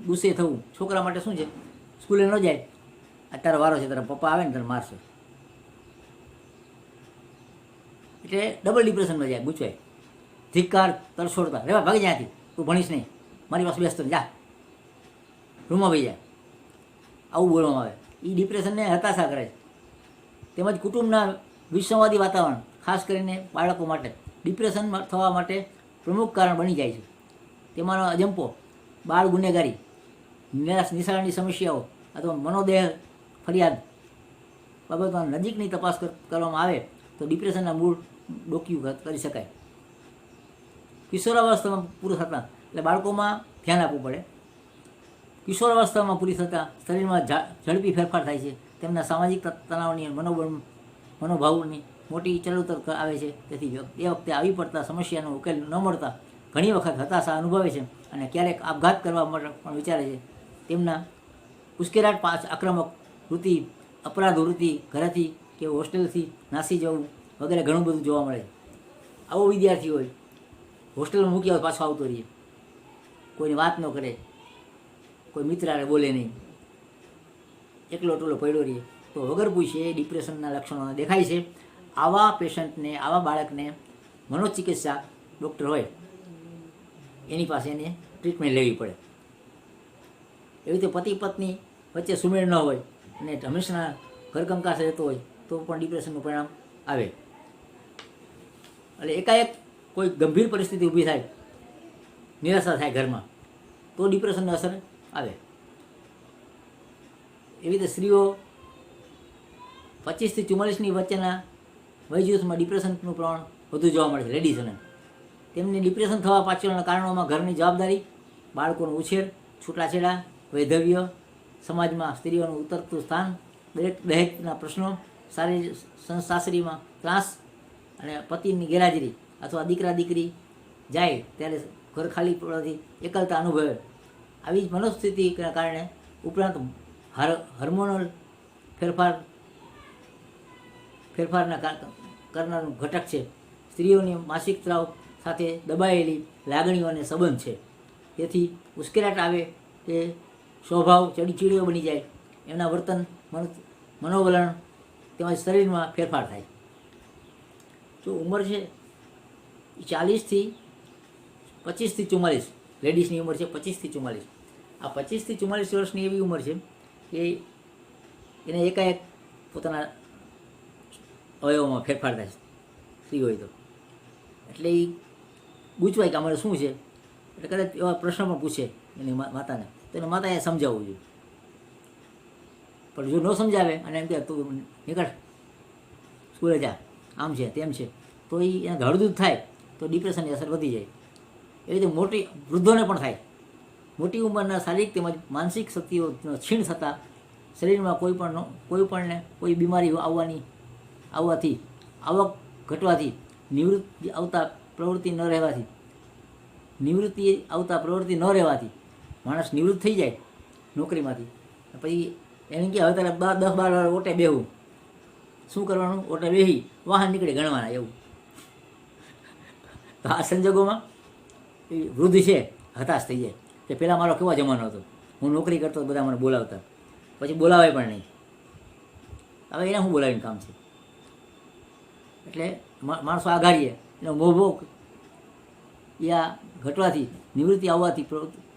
ગુસ્સે થવું. છોકરા માટે શું છે, સ્કૂલે ન જાય, અત્યારે વારો છે, તારા પપ્પા આવે ને તને મારશે, એટલે ડબલ ડિપ્રેશનમાં જાય, ગૂંચવાય, ધિક્કાર, તરછોડતા, રેવા ભાગી જ્યાંથી, તું ભણીશ નહીં, મારી પાસે બેસતો જા, રૂમમાં ભાઈ જાય, આવું બોલવામાં આવે. એ ડિપ્રેશનને હતાશા કરે છે. તેમજ કુટુંબના વિસંવાદી વાતાવરણ ખાસ કરીને બાળકો માટે ડિપ્રેશન થવા માટે પ્રમુખ કારણ બની જાય છે. તેમાંનો અજંપો, બાળ ગુનેગારી, નિશાળની સમસ્યાઓ અથવા મનોદેહ ફરિયાદ બાબતમાં નજીકની તપાસ કરવામાં આવે તો ડિપ્રેશનના મૂળ ડોક્યું કરી શકાય. કિશોરાવસ્થામાં પૂરું થતાં એટલે બાળકોમાં ધ્યાન આપવું પડે. કિશોરાવસ્થામાં પૂરી થતાં શરીરમાં ઝડપી ફેરફાર થાય છે. તેમના સામાજિક તણાવની મનોભાવની મોટી ચડઉતર આવે છે. તેથી એ વખતે આવી પડતા સમસ્યાનો ઉકેલ ન મળતા ઘણી વખત હતાશા અનુભવે છે અને ક્યારેક આપઘાત કરવા માટે પણ વિચારે છે. તેમના ઉશ્કેરાટ આક્રમક વૃત્તિ, અપરાધ વૃત્તિ, ઘરેથી કે હોસ્ટેલથી નાસી જવું વગેરે ઘણું બધું જોવા મળે છે. આવો વિદ્યાર્થી હોય, હોસ્ટેલમાં મૂક્યા હોય પાછો આવતો રહીએ, કોઈને વાત ન કરે, કોઈ મિત્રાને બોલે નહીં, એકલો ટોલો પડ્યો રહીએ, તો વગર પૂછીએ એ ડિપ્રેશનના લક્ષણો દેખાય છે. આવા પેશન્ટને, આવા બાળકને મનોચિકિત્સક ડૉક્ટર હોય એની પાસે એને ટ્રીટમેન્ટ લેવી પડે. એવી રીતે પતિ પત્ની વચ્ચે સુમેળ ન હોય અને હંમેશા ઘરકંકાસ રહેતો હોય તો પણ ડિપ્રેશનનું પરિણામ આવે. એટલે એકાએક કોઈ ગંભીર પરિસ્થિતિ ઊભી થાય, નિરાશા થાય ઘરમાં, તો ડિપ્રેશનની અસર આવે. એવી રીતે સ્ત્રીઓ 25 થી 44ની વચ્ચેના વયજૂથમાં ડિપ્રેશનનું પ્રમાણ વધુ જોવા મળે છે. લેડીઝોને તેમને ડિપ્રેશન થવા પાછળના કારણોમાં ઘરની જવાબદારી, બાળકોનો ઉછેર, છૂટાછેડા, વૈધવ્ય, સમાજમાં સ્ત્રીઓનું ઉતરતું સ્થાન, દહેજના પ્રશ્નો, સાસરીમાં ત્રાસ અને પતિની ગેરહાજરી અથવા દીકરા દીકરી જાય ત્યારે ઘર ખાલી પડવાથી એકલતા અનુભવે. આવી જ મનોસ્થિતિના કારણે ઉપરાંત હાર્મોનલ ફેરફારના કરનારું ઘટક છે. સ્ત્રીઓની માસિક સ્રાવ સાથે દબાયેલી લાગણીઓ અને સંબંધ છે. તેથી ઉશ્કેરાટ આવે તે સ્વભાવ ચીડિયો બની જાય, એમના વર્તન, મનોવલણ તેમજ શરીરમાં ફેરફાર થાય. જો ઉંમર છે 40 થી 25 થી 44, લેડીઝની ઉંમર છે 25 થી 44. આ 25 થી 44 વર્ષની એવી ઉંમર છે કે એને એકાએક પોતાના અવયવોમાં ફેરફાર થાય, સ્ત્રી હોય તો. એટલે એ ગૂંચવાય કે અમારે શું છે, એટલે કદાચ એવા પ્રશ્ન પણ પૂછે એની માતાને, તો એને માતાએ સમજાવવું જોઈએ. પણ જો ન સમજાવે અને એમ કે તું નીકળ, સ્કૂલે જા, આમ છે તેમ છે, તો એ એને હળદૂત થાય તો ડિપ્રેશનની અસર વધી જાય. એ રીતે મોટી વૃદ્ધોને પણ થાય. મોટી ઉંમરના શારીરિક તેમજ માનસિક શક્તિઓનો ક્ષીણ થતાં શરીરમાં કોઈ બીમારી આવવાથી, આવક ઘટવાથી, નિવૃત્તિ આવતા પ્રવૃત્તિ ન રહેવાથી માણસ નિવૃત્ત થઈ જાય નોકરીમાંથી. પછી એને કે હવે તારે 10-12 વાર ઓટે બેહવું, શું કરવાનું? ઓટે બેહી વાહન નીકળે ગણવાના, એવું. તો આ સંજોગોમાં એ વૃદ્ધ છે હતાશ થઈ જાય કે પહેલાં મારો કેવો જમાનો હતો, હું નોકરી કરતો બધા મને બોલાવતા, પછી બોલાવાય પણ નહીં, હવે એને શું બોલાવીને કામ છે. એટલે માણસો આઘારીએ એનો મોભો યા ઘટવાથી, નિવૃત્તિ આવવાથી,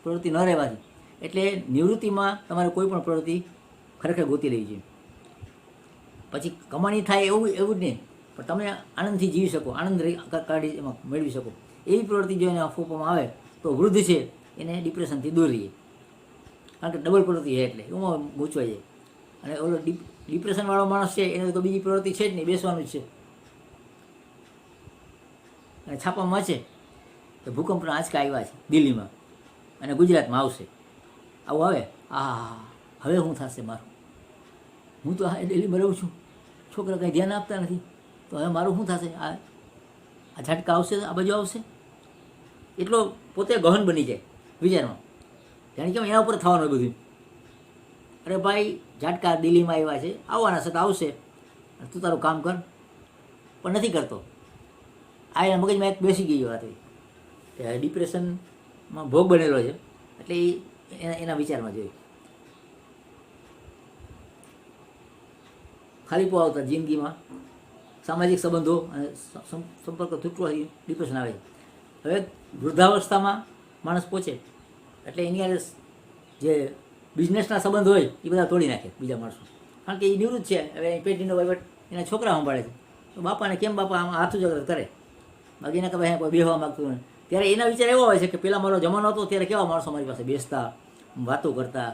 પ્રવૃત્તિ ન રહેવાથી. એટલે નિવૃત્તિમાં તમારે કોઈ પણ પ્રવૃત્તિ ખરેખર ગોતી લેવી જોઈએ. પછી કમાણી થાય એવું જ નહીં, પણ તમે આનંદથી જીવી શકો, આનંદ કાઢી એમાં મેળવી શકો, એવી પ્રવૃત્તિ જો એને આપવામાં આવે તો વૃદ્ધ છે એને ડિપ્રેશનથી દૂર રહીએ. કારણ કે ડબલ પ્રવૃત્તિ છે એટલે એમાં ગૂંચવાઈ જાય. અને ઓલો ડિપ્રેશનવાળો માણસ છે એને તો બીજી પ્રવૃત્તિ છે જ નહીં, બેસવાનું જ છે. અને છાપામાં છે કે ભૂકંપના આંચકા આવ્યા છે દિલ્હીમાં અને ગુજરાતમાં આવશે. આવું આવે, હવે શું થશે મારું? હું તો દિલ્હીમાં રહું છું, છોકરા કંઈ ધ્યાન આપતા નથી, તો હવે મારું શું થશે? આ ઝાટકા આવશે, આ બાજુ આવશે. એટલો પોતે ગહન બની જાય વિચારમાં, જાણે કે એના ઉપર થવાનું બધું. અરે ભાઈ, ઝાટકા દિલ્હીમાં આવ્યા છે, આવવાના છે તો આવશે, તું તારું કામ કર, પણ નથી કરતો. આ એના મગજમાં એક બેસી ગઈ વાત કે ડિપ્રેશનમાં ભોગ બનેલો છે, એટલે એના વિચારમાં જોયું. ખાલીપો આવતા જિંદગીમાં, સામાજિક સંબંધો અને સંપર્ક તૂટવાથી ડિપ્રેશન આવે છે. હવે વૃદ્ધાવસ્થામાં માણસ પહોંચે એટલે એની જે બિઝનેસના સંબંધ હોય એ બધા તોડી નાખે બીજા માણસો. કારણ કે એ નિવૃત્ત છે, હવે પેઢીનો વહીવટ એના છોકરા સંભાળે છે. તો બાપાને કેમ બાપા આમ હાથ ઉજાગર કરે, બાકી એના કહેવાય કોઈ બેહવા માગતું નહીં. ત્યારે એના વિચાર એવો હોય છે કે પહેલાં મારો જમાનો હતો ત્યારે કેવા માણસો મારી પાસે બેસતા, વાતો કરતા,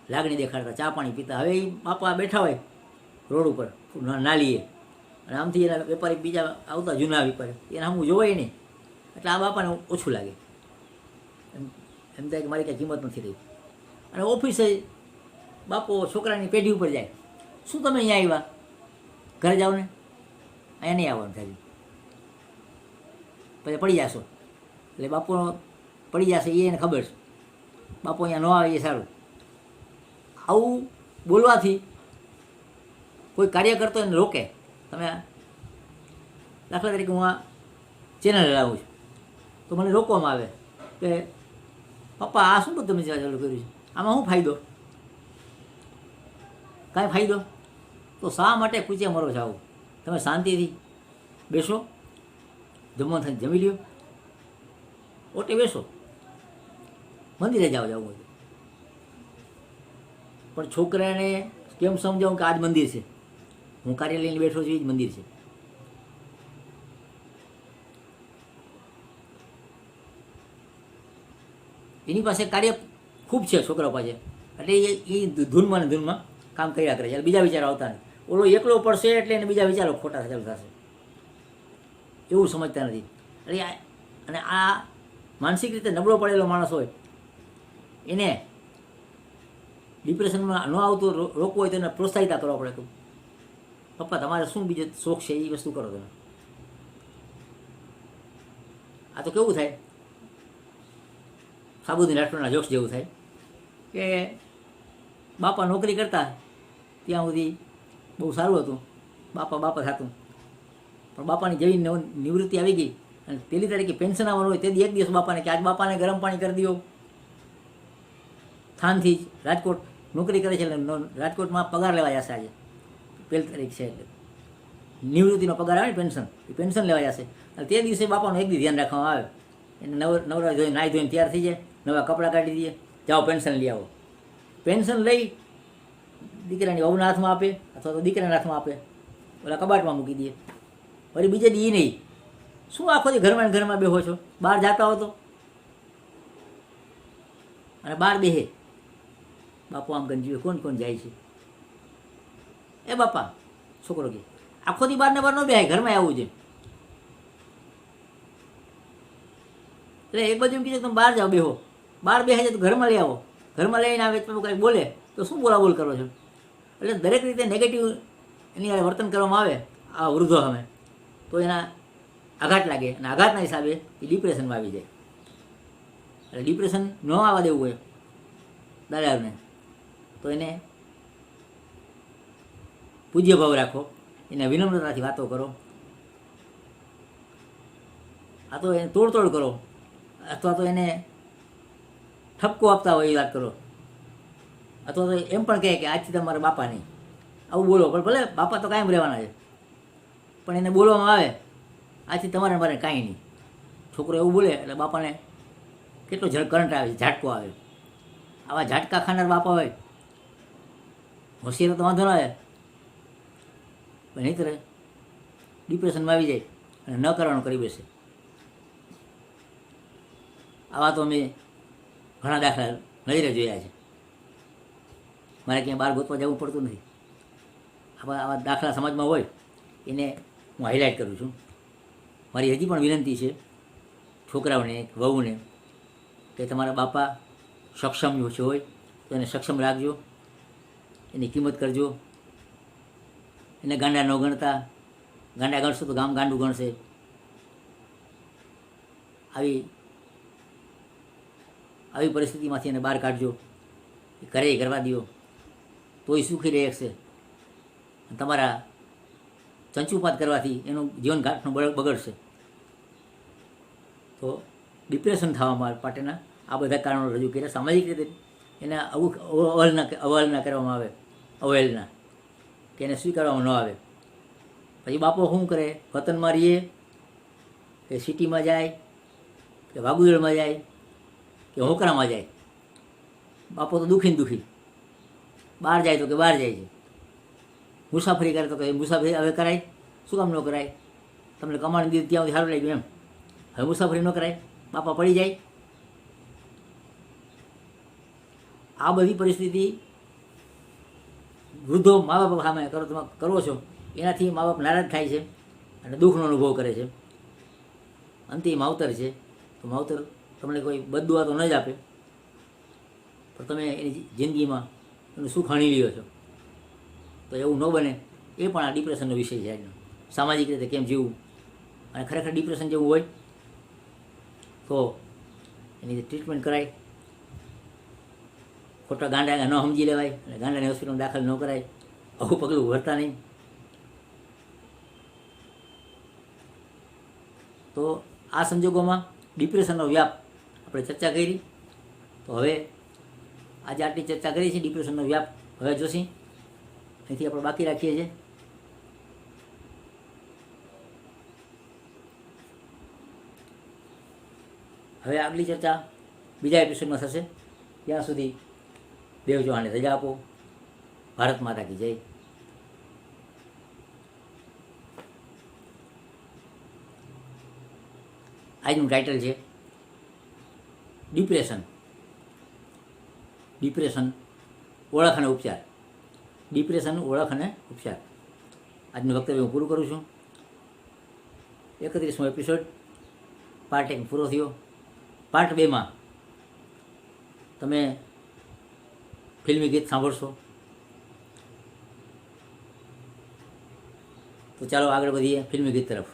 લાગણી દેખાડતા, ચા પાણી પીતા. હવે એ બાપા બેઠા હોય રોડ ઉપર નાલીએ, અને આમથી એના વેપારી બીજા આવતા જૂના વેપારી, એને આમ જોવાય નહીં, એટલે આ બાપાને ઓછું લાગે, એમ થાય કે મારી કાંઈ કિંમત નથી રહી. અને ઓફિસે બાપો છોકરાની પેઢી ઉપર જાય, શું તમે અહીંયા આવ્યા, ઘરે જાઓ ને, અહીંયા નહીં આવવાનું થાય, પછી પડી જશો. એટલે બાપો પડી જશે એ એને ખબર છે, બાપો અહીંયા ન આવે એ સારું. આવું બોલવાથી કોઈ કાર્ય કરતો એને રોકે. તમે દાખલા તરીકે હું આ ચેનલ લાવું છું તો મને રોકવામાં આવે કે પપ્પા આ શું બધું તમે ચાલુ કર્યું છે, આમાં શું ફાયદો, કાંઈ ફાયદો? તો શા માટે પૂછ્યા મરો છો? આવું તમે શાંતિથી બેસો, જમવા થઈને જમી લ્યો, ઓટે બેસો, મંદિરે જવું હોય. પણ છોકરાને કેમ સમજાવું કે આજ મંદિર છે, હું કાર્ય લઈને બેઠો છું, એ જ મંદિર છે. એની પાસે કાર્ય ખૂબ છે છોકરા પાસે, એટલે એ ધૂનમાં ને ધૂનમાં કામ કર્યા કરે છે, બીજા વિચારો આવતા નથી. ઓલો એકલો પડશે એટલે એને બીજા વિચારો ખોટા ચાલુ થશે, એવું સમજતા નથી. એટલે અને આ માનસિક રીતે નબળો પડેલો માણસ હોય એને ડિપ્રેશનમાં ન આવતું રોકવું હોય તો એને પ્રોત્સાહિત કરવા પડે. પપ્પા તમારે શું બીજો શોખ છે એ વસ્તુ કરો તમે. આ તો કેવું થાય, સાબુદ્દીન રાઠોડના જોક્સ જેવું થાય કે બાપા નોકરી કરતા ત્યાં સુધી બહુ સારું હતું, બાપા થતું, પણ બાપાની જેવી નિવૃત્તિ આવી ગઈ અને પહેલી તારીખે પેન્શન આવવાનું હોય તેથી એક દિવસ બાપાને કે આજ બાપાને ગરમ પાણી કરી દો. થાનથી જ રાજકોટ નોકરી કરે છે, એટલે રાજકોટમાં પગાર લેવા જશે. આજે પહેલી તારીખ છે એટલે નિવૃત્તિનો પગાર આવે ને પેન્શન, એ પેન્શન લેવા જશે. અને તે દિવસે બાપાનું એક દી ધ્યાન રાખવામાં આવે, એને નવરા ધોઈને નાહી ધોઈને તૈયાર થઈ જાય, નવા કપડાં કાઢી દઈએ, જાઓ પેન્શન લઈ આવો. પેન્શન લઈ દીકરાની વહુના હાથમાં આપે અથવા તો દીકરાના હાથમાં આપે, ઓલા કબાટમાં મૂકી દઈએ. વળી બીજે દી નહીં, શું આખો દી ઘરમાં બેહો છો, બહાર જતા હો તો. અને બહાર બેહે, બાપુ આમ ગંજીવે કોણ જાય છે, એ બાપા છોકરો કે આખો દી બહાર ને બહાર ન બેહાય, ઘરમાં આવવું છે. એટલે એક બાજુ એમ કીધું તમે બહાર જાઓ બેહો, બહાર બેસે છે તો ઘરમાં લઈ આવો, ઘરમાં લઈને આવે તો કંઈક બોલે તો શું બોલાબોલ કરો છો. એટલે દરેક રીતે નેગેટિવ એની વર્તન કરવામાં આવે આ વૃદ્ધો સામે, તો એના આઘાત લાગે, અને આઘાતના હિસાબે એ ડિપ્રેશનમાં આવી જાય. એટલે ડિપ્રેશન ન આવવા દેવું હોય દાદાને તો એને પૂજ્ય ભાવ રાખો, એને વિનમ્રતાથી વાતો કરો. આ તો એને તોડ કરો, અથવા તો એને ઠપકો આપતા હોય એ વાત કરો, અથવા તો એમ પણ કહે કે આજથી તમારા બાપા નહીં, આવું બોલો. પણ ભલે બાપા તો કાયમ રહેવાના છે, પણ એને બોલવામાં આવે આજથી તમારે મારે કાંઈ નહીં. છોકરો એવું બોલે એટલે બાપાને કેટલો કરંટ આવે છે, ઝાટકો આવે. આવા ઝાટકા ખાનાર બાપા હોય હોશિયાર તો વાંધો ના આવે, પણ નહીંતર ડિપ્રેશનમાં આવી જાય અને ન કરવાનું કરી બેસે. આવા તો અમે ઘણા દાખલા નજરે જોયા છે, મારે ક્યાંય બહાર ગોતવા જવું પડતું નથી. આવા દાખલા સમાજમાં હોય એને હું હાઇલાઇટ કરું છું. મારી હજી પણ વિનંતી છે છોકરાઓને, વહુને, કે તમારા બાપા સક્ષમ હોય તો એને સક્ષમ રાખજો, એની કિંમત કરજો. એને ગાંડા ન ગણતા, ગાંડા ગણશો તો ગામ ગાંડું ગણશે. આવી પરિસ્થિતિમાંથી એને બહાર કાઢજો, ઘરે કરવા દો તોય સુખી રહી શકશે. તમારા ચંચુપાત કરવાથી એનું જીવન ઘાટનું બગડશે. તો ડિપ્રેશન થવા માટેના આ બધા કારણો રજૂ કર્યા. સામાજિક રીતે એને અવહેલના કરવામાં આવે, અવહેલના કે એને સ્વીકારવામાં ન આવે. પછી બાપો શું કરે, વતનમાં રહીએ કે સિટીમાં જાય કે વાગુદળમાં જાય કે હોકરામાં જાય, બાપો તો દુઃખી ને દુઃખી. બહાર જાય તો કે બહાર જાય છે, મુસાફરી કરે તો કે મુસાફરી હવે કરાય, શું કામ ન કરાય, તમને કમાણી દીધી ત્યાં સુધી સારું લાગ્યું એમ, હવે મુસાફરી ન કરાય, બાપા પડી જાય. આ બધી પરિસ્થિતિ વૃદ્ધો મા બાપ સામે તમે કરો છો, એનાથી મા બાપ નારાજ થાય છે અને દુઃખનો અનુભવ કરે છે. અંતિમ માવતર છે, તો માવતર તમને કોઈ બદદુઆ તો ન જ આપે, પણ તમે એની જિંદગીમાં એનું સુખ હણી લ્યો છો. તો એવું ન બને, એ પણ આ ડિપ્રેશનનો વિષય છે આજનો. સામાજિક રીતે કેમ જીવવું, અને ખરેખર ડિપ્રેશન જેવું હોય તો એની ટ્રીટમેન્ટ કરાય, ખોટા ગાંડા ન સમજી લેવાય અને ગાંડાની હોસ્પિટલમાં દાખલ ન કરાય, આવું પગલું ભરતા નહીં. તો આ સંજોગોમાં ડિપ્રેશનનો વ્યાપ આપણે ચર્ચા કરી. તો હવે આજે આટલી ચર્ચા કરી છે ડિપ્રેશનનો વ્યાપ, હવે જોશી અહીંથી આપણે બાકી રાખીએ છીએ. હવે આગલી ચર્ચા બીજા એપિસોડમાં થશે. ત્યાં સુધી દેવ જોહાને રજા આપો. ભારત માતા કી જય. આજનું ટાઇટલ છે ડિપ્રેશન. ડિપ્રેશન ઓળખ અને ઉપચાર. ડિપ્રેશન ઓળખ અને ઉપચાર. આજનું વક્તવ્ય હું પૂરું કરું છું. 31મો એપિસોડ પાર્ટ 1 પૂરો થયો. પાર્ટ 2માં તમે ફિલ્મી ગીત સાંભળશો. તો ચાલો આગળ વધીએ ફિલ્મી ગીત તરફ.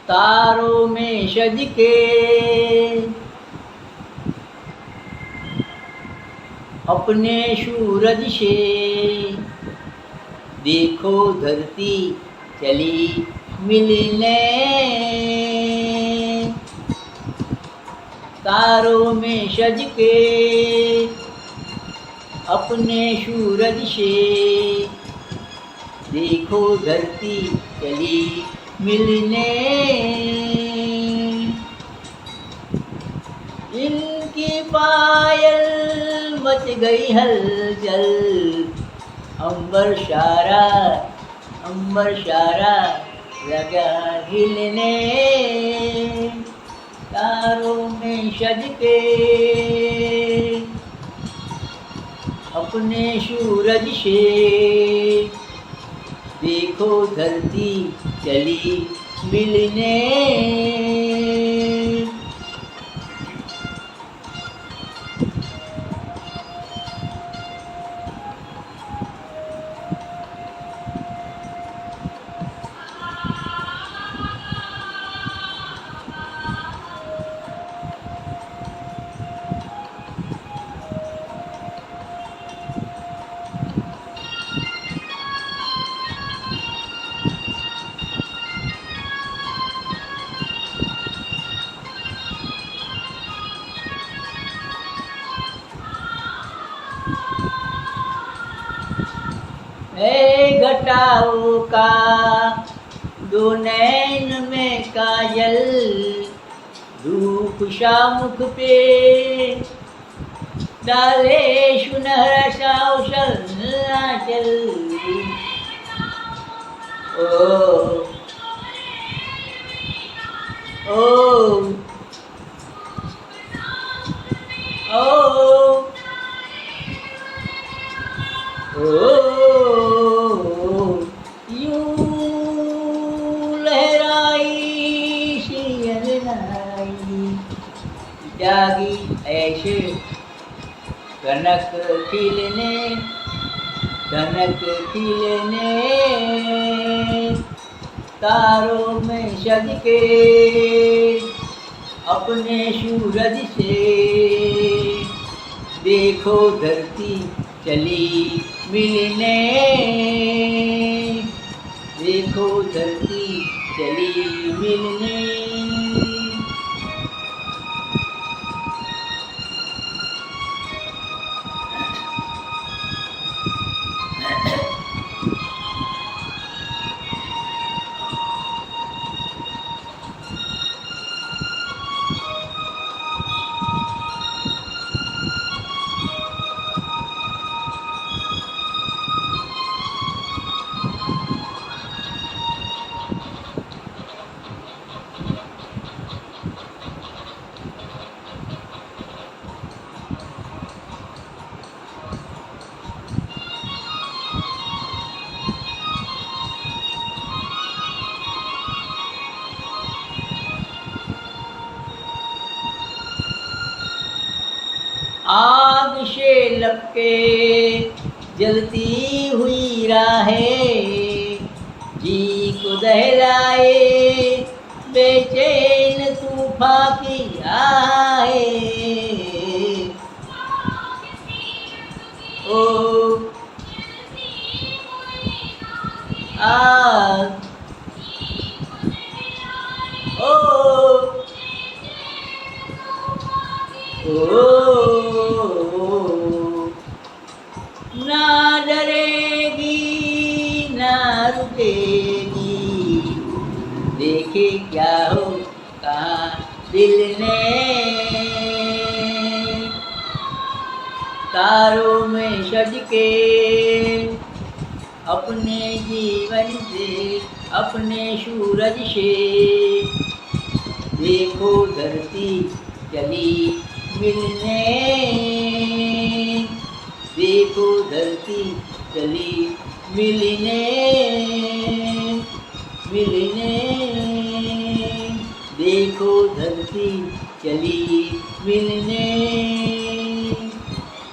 तारों में सज के अपने सूरज से देखो धरती चली मिलने, तारों में सज के अपने सूरज से देखो धरती चली मिलने, इनकी पायल मच गई हलचल, अंबर सारा लगा हिलने, तारों में सज के अपने सूरज से देखो धरती चली मिलने. घटाओं का दो नैन में काजल, धूप शामुख पे डाले सुनहरा सावसल चल. ओ ओ यूं लहराई शियरनाई जागी ऐसे कनक खिलने कनक खिलने तारों में सज के अपने सूरज से देखो धरती चली मिलने देखो धरती चली मिलने आग से लपके जलती हुई राहें जी को दहलाए बेचैन तूफान की आहें ओ आग ओ ना डरेगी ना रुकेगी देखे क्या हो कहाँ दिल ने तारों में सज के अपने जीवन से अपने सूरज से देखो धरती चली मिलने देखो धरती चली मिलने मिलने देखो धरती चली मिलने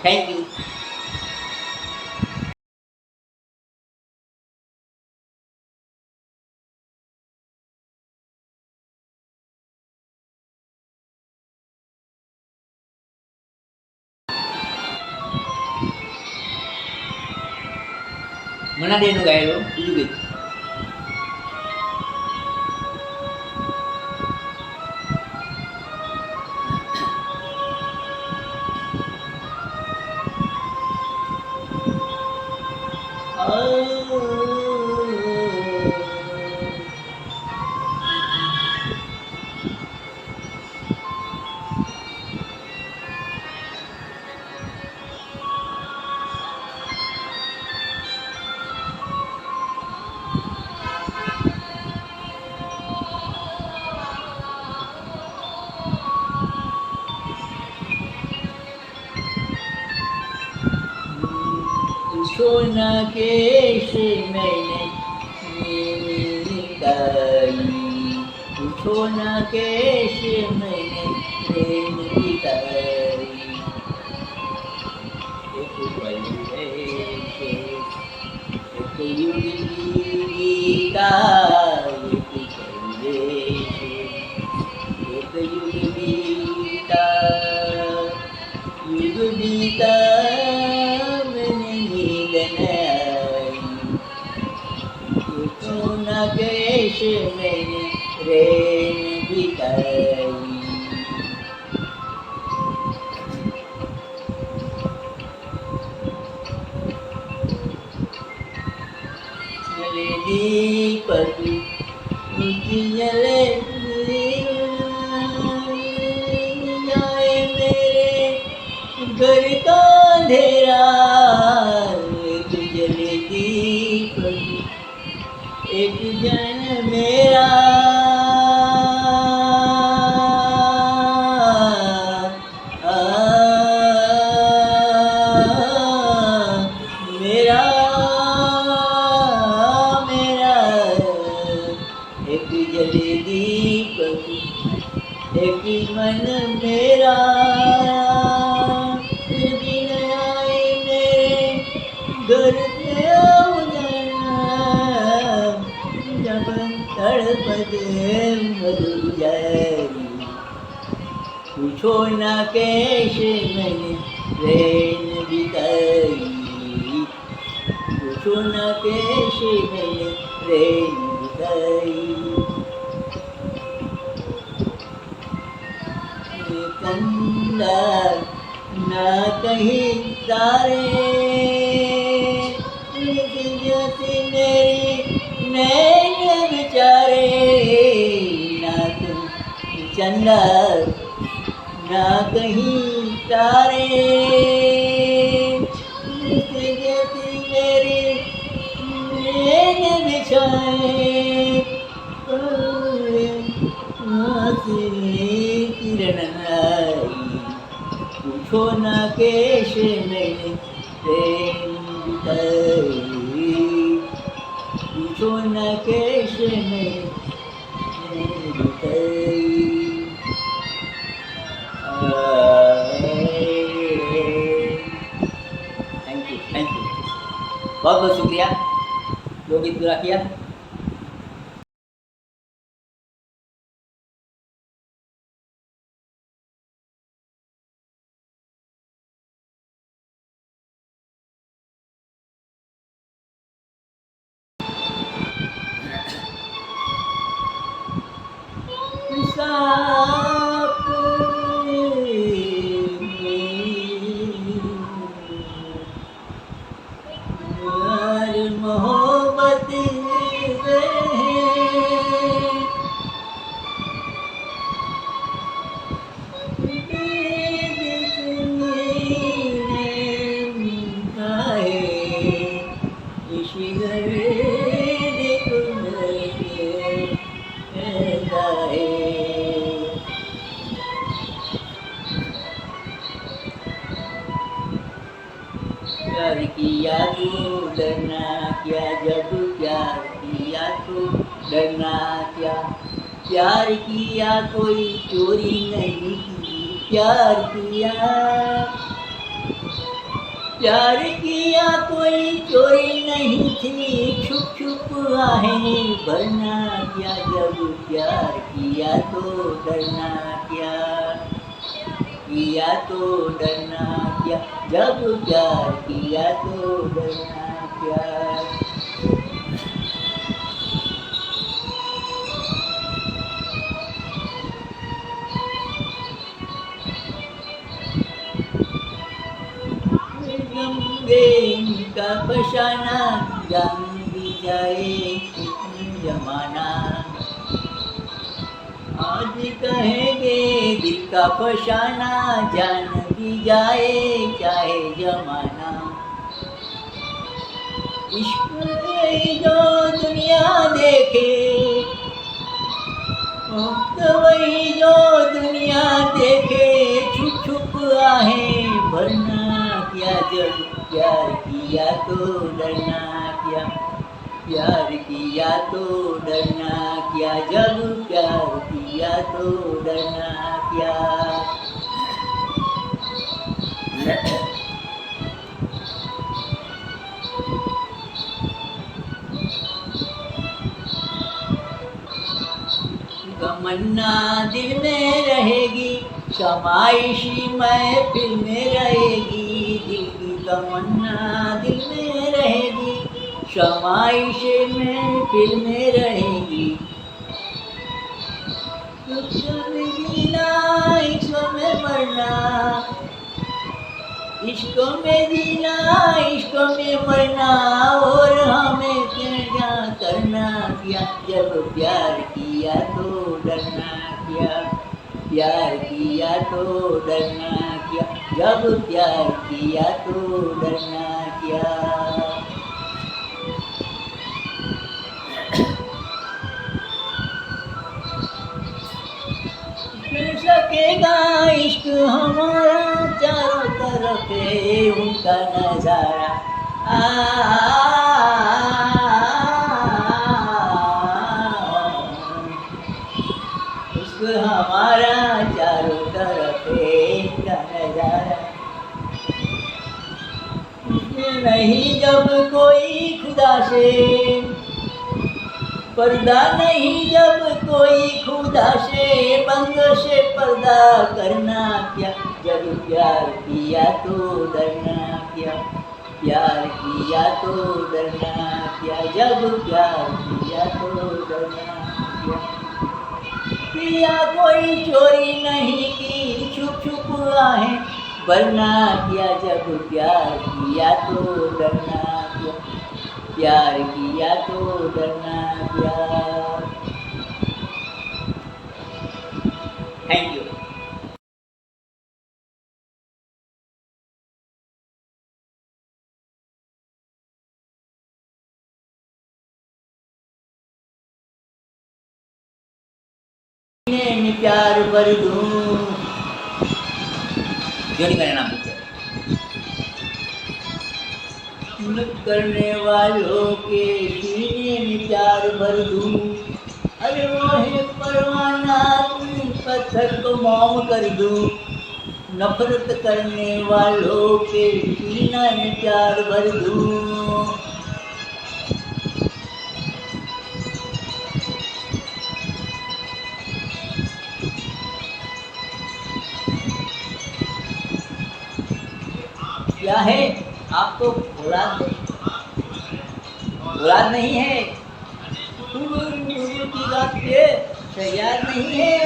थैंक यू મનાડીનું ગાયેલું બીજું ગીત सोना कैसे मैंने सोना कैसे मैंने प्रेम बिताई एक पल ऐसे एक युग बीता एक पल ऐसे एक युग बीता मैंने नींद न आई सोना कैसे मैंने प्रेम बिताई जले दीपक जले जाए मेरे घर का अंधेरा एक जले दीपक एक जन मेरा मेरा पूछो न कैसे मैंने रैन बिताई, पूछो न कैसे मैंने रैन बिताई। कंधा न कहीं तारे जैसे मेरी नैन बेचारे, ना तुम चंदा ना कहीं तारे, जैसे मेरी नैन बिछाए, किरण आई, पूछो न कैसे मैंने रैन बिताई, पूछो न कैसे मैंने बिताई। थैंक यू, थैंक यू, बहुत बहुत शुक्रिया। जो गीत पूरा किया। मोहब्बत प्यार किया तो डरना क्या, जब प्यार किया तो डरना क्या, प्यार किया कोई चोरी नहीं की, प्यार किया कोई चोरी नहीं थी, छुप छुप आहें भरना क्या, जब प्यार किया तो डरना क्या, किया तो डरना क्या, जब प्यार किया तो डरना क्या। गंगे का फसाना जान भी जाए जमाना, आज कहेंगे दिल का फसाना जान भी जाए चाहे जमाना। इश्क जो दुनिया देखे, तो वही जो दुनिया देखे, छुप छुप आहें भरना क्या, जब प्यार किया तो डरना क्या, प्यार किया तो डरना क्या, जब प्यार किया तो डरना क्या। तमन्ना दिल में रहेगी, शमाइशी महफिल में रहेगी, दिल की तमन्ना दिल में रहेगी, शमाइश महफिल में रहेगी। इश्क में जीना इश्क में मरना, इश्क में जीना इश्क में मरना, और हमें क्या करना क्या, जब प्यार किया तो डरना क्या, प्यार किया तो डरना क्या, जब प्यार किया तो डरना क्या। मिल सकेगा इश्क हमारा चारों तरफ है उनका नजारा, इश्क हमारा चारों तरफ है उनका नजारा। नहीं जब कोई खुदा से पर्दा, नहीं जब कोई खुदा पर्दा से बंद से पर्दा करना क्या, जब प्यार किया तो डरना क्या, प्यार किया तो डरना क्या, जब प्यार किया तो डरना क्या। किया कोई चोरी नहीं की, छुप छुप आहें भरना क्या, जब प्यार किया तो डरना क्या, प्यार किया तो डरना क्या। Thank you. सीने में प्यार भर दूं, जोड़ी मेरा नाम पूछे। करने वालों के सीने में प्यार भर दूं, अरे वो है परवाना पत्थर को मोम कर दूं। नफरत करने वालों के सीना में प्यार भर दूं। क्या है आपको औलाद नहीं है, की बात ये तैयार नहीं है,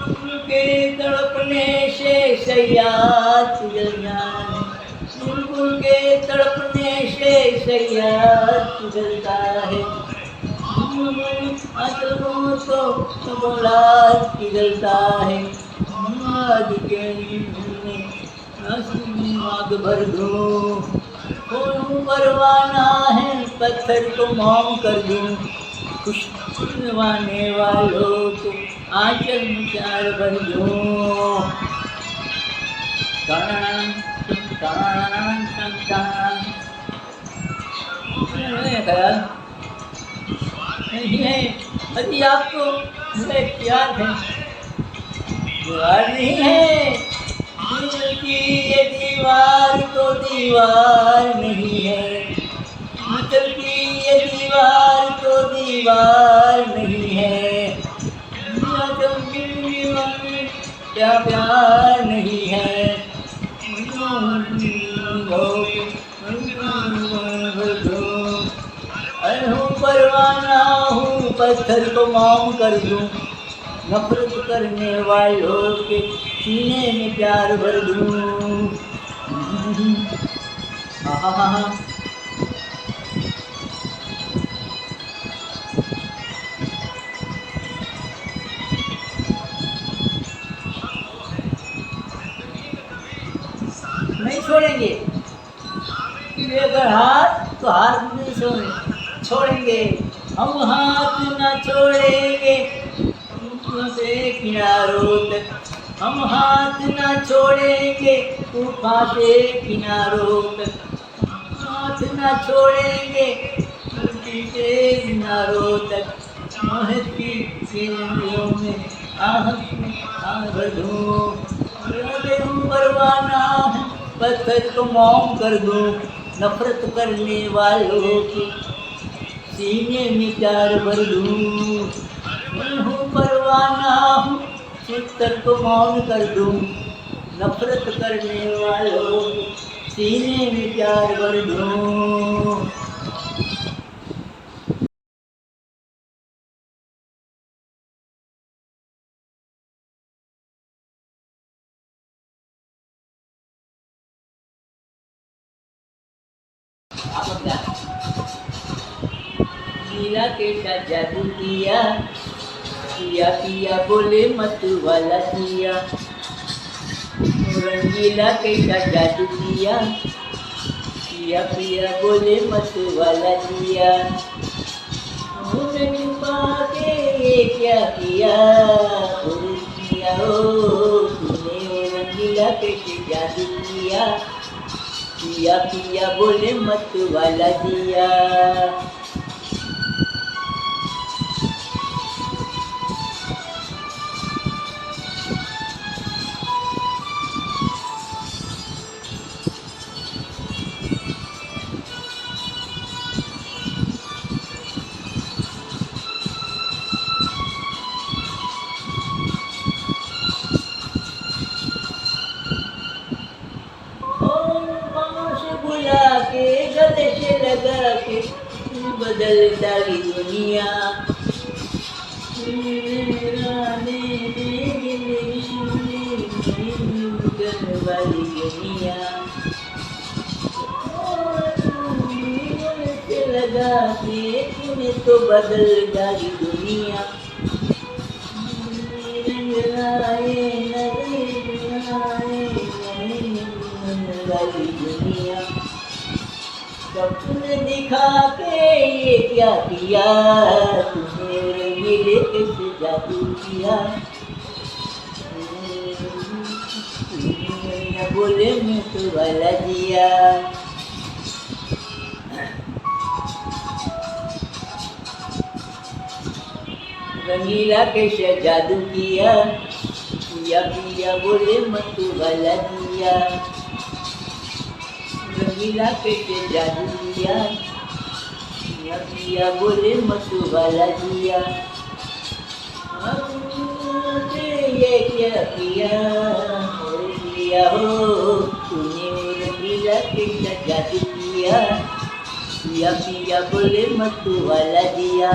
उनके तड़पने से सयाद पिघल जाए, बुलबुल के तड़पने से सयाद पिघलता है, आंचलों तो औलाद पिघलता है। आग के आग भर दूं, परवाना है पत्थर को मोम कर दूं। खुशवाने वालों को आंचल में प्यार भर दूं। नहीं है अभी आपको मुझे प्यार है, प्यार नहीं है। दिल की ये दीवार तो दीवार नहीं है, दिल की ये दीवार तो दीवार नहीं है। क्या प्यार नहीं है, हूँ परवाना हूँ पत्थर को मोम कर दूं। नफरत करने वालों के सीने में प्यार भर दूं। नहीं छोड़ेंगे, अगर हाथ तो हाथ नहीं छोड़ेंगे, हम हाथ न छोड़ेंगे से किनारों तक, हम हाथ न छोड़ेंगे तूफान से किनारों तक, हाथ न छोड़ेंगे से किनारों तक। महती सीढ़ियों में आहट भर दूं, परवाना है पत्थर को मोम कर दूं। नफरत करने वालों की सीने में प्यार भर दूं। मैं हूँ परवाना हूँ पत्थर को मौन कर दूं। नफरत करने वालों के सीने में प्यार भर दूं। नीला के साथ जादू किया, पिया पिया बोले मत वाला किया। रंगीला के साथ जादू किया, पिया पिया बोले मत वाला किया। उन्हें छुपा के ये क्या किया, किया ओ तूने। रंगीला के साथ जादू किया, पिया पिया बोले मत वाला दिया। बदल डाली दुनिया वाली दुनिया लगा के तूने तो बदल डाली दुनिया वाली दुनिया सपने दिखा के ये क्या किया तूने मेरे कैसे जादू किया बोले मैं तो वाला दिया रंगीला कैसे जादू किया पिया पिया बोले मत वाला दिया रंगीला कैसे जादू किया पिया पिया बोले मत वाला दिया ये क्या किया हो तूने रंगीला कैसे जादू किया पिया पिया बोले मत वाला दिया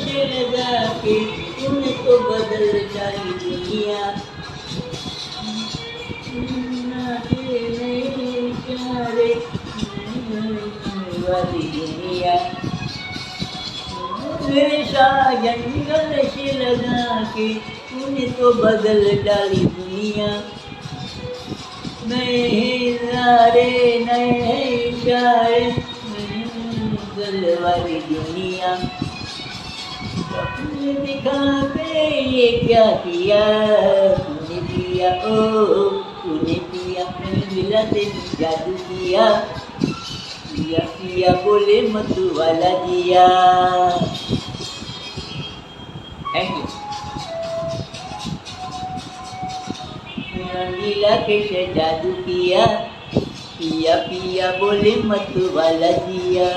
से लगा के तूने तो बदल डाली दुनिया वाली दुनिया मेरे जंगल से लगा के तूने तो बदल डाली दुनिया नए नारे नए इशारे वाली दुनिया सपने दिखा के ये क्या किया तूने पिया ओ तूने पिया मैंने मिला तेरी जादू किया पिया पिया बोले मत वाला दिया थैंक यू रंगीला कैसे जादू किया पिया पिया बोले मत वाला दिया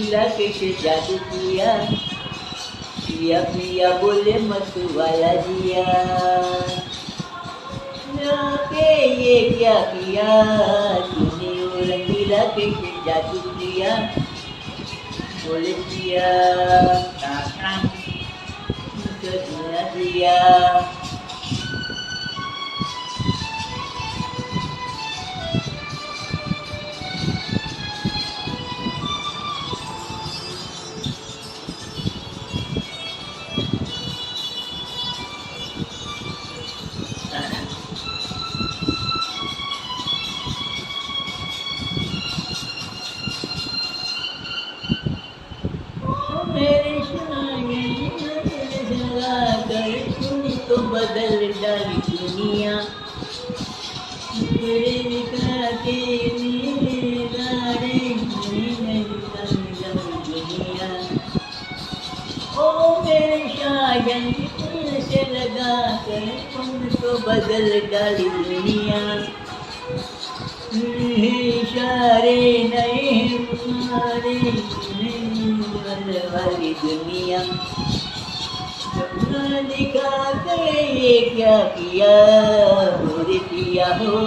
नीला कैसे जादू किया पिया पिया बोले मत वाला दिया के ये क्या किया तूने रंगीला कैसे जादू किया बोले दिया दिया मेरे तूने तो बदल डाली दुनिया तेरे निकाते दुनिया ओ मेरे शायन से लगा कर तुम तो बदल डाली दुनिया इशारे नए तुम्हारे वाली दुनिया सपना दिखा के ये क्या किया मोरे पिया हो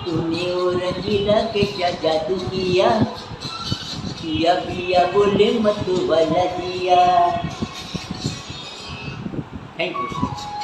तूने वो रंगीला कैसा जादू किया पिया पिया बोले मत वाला दिया थैंक यू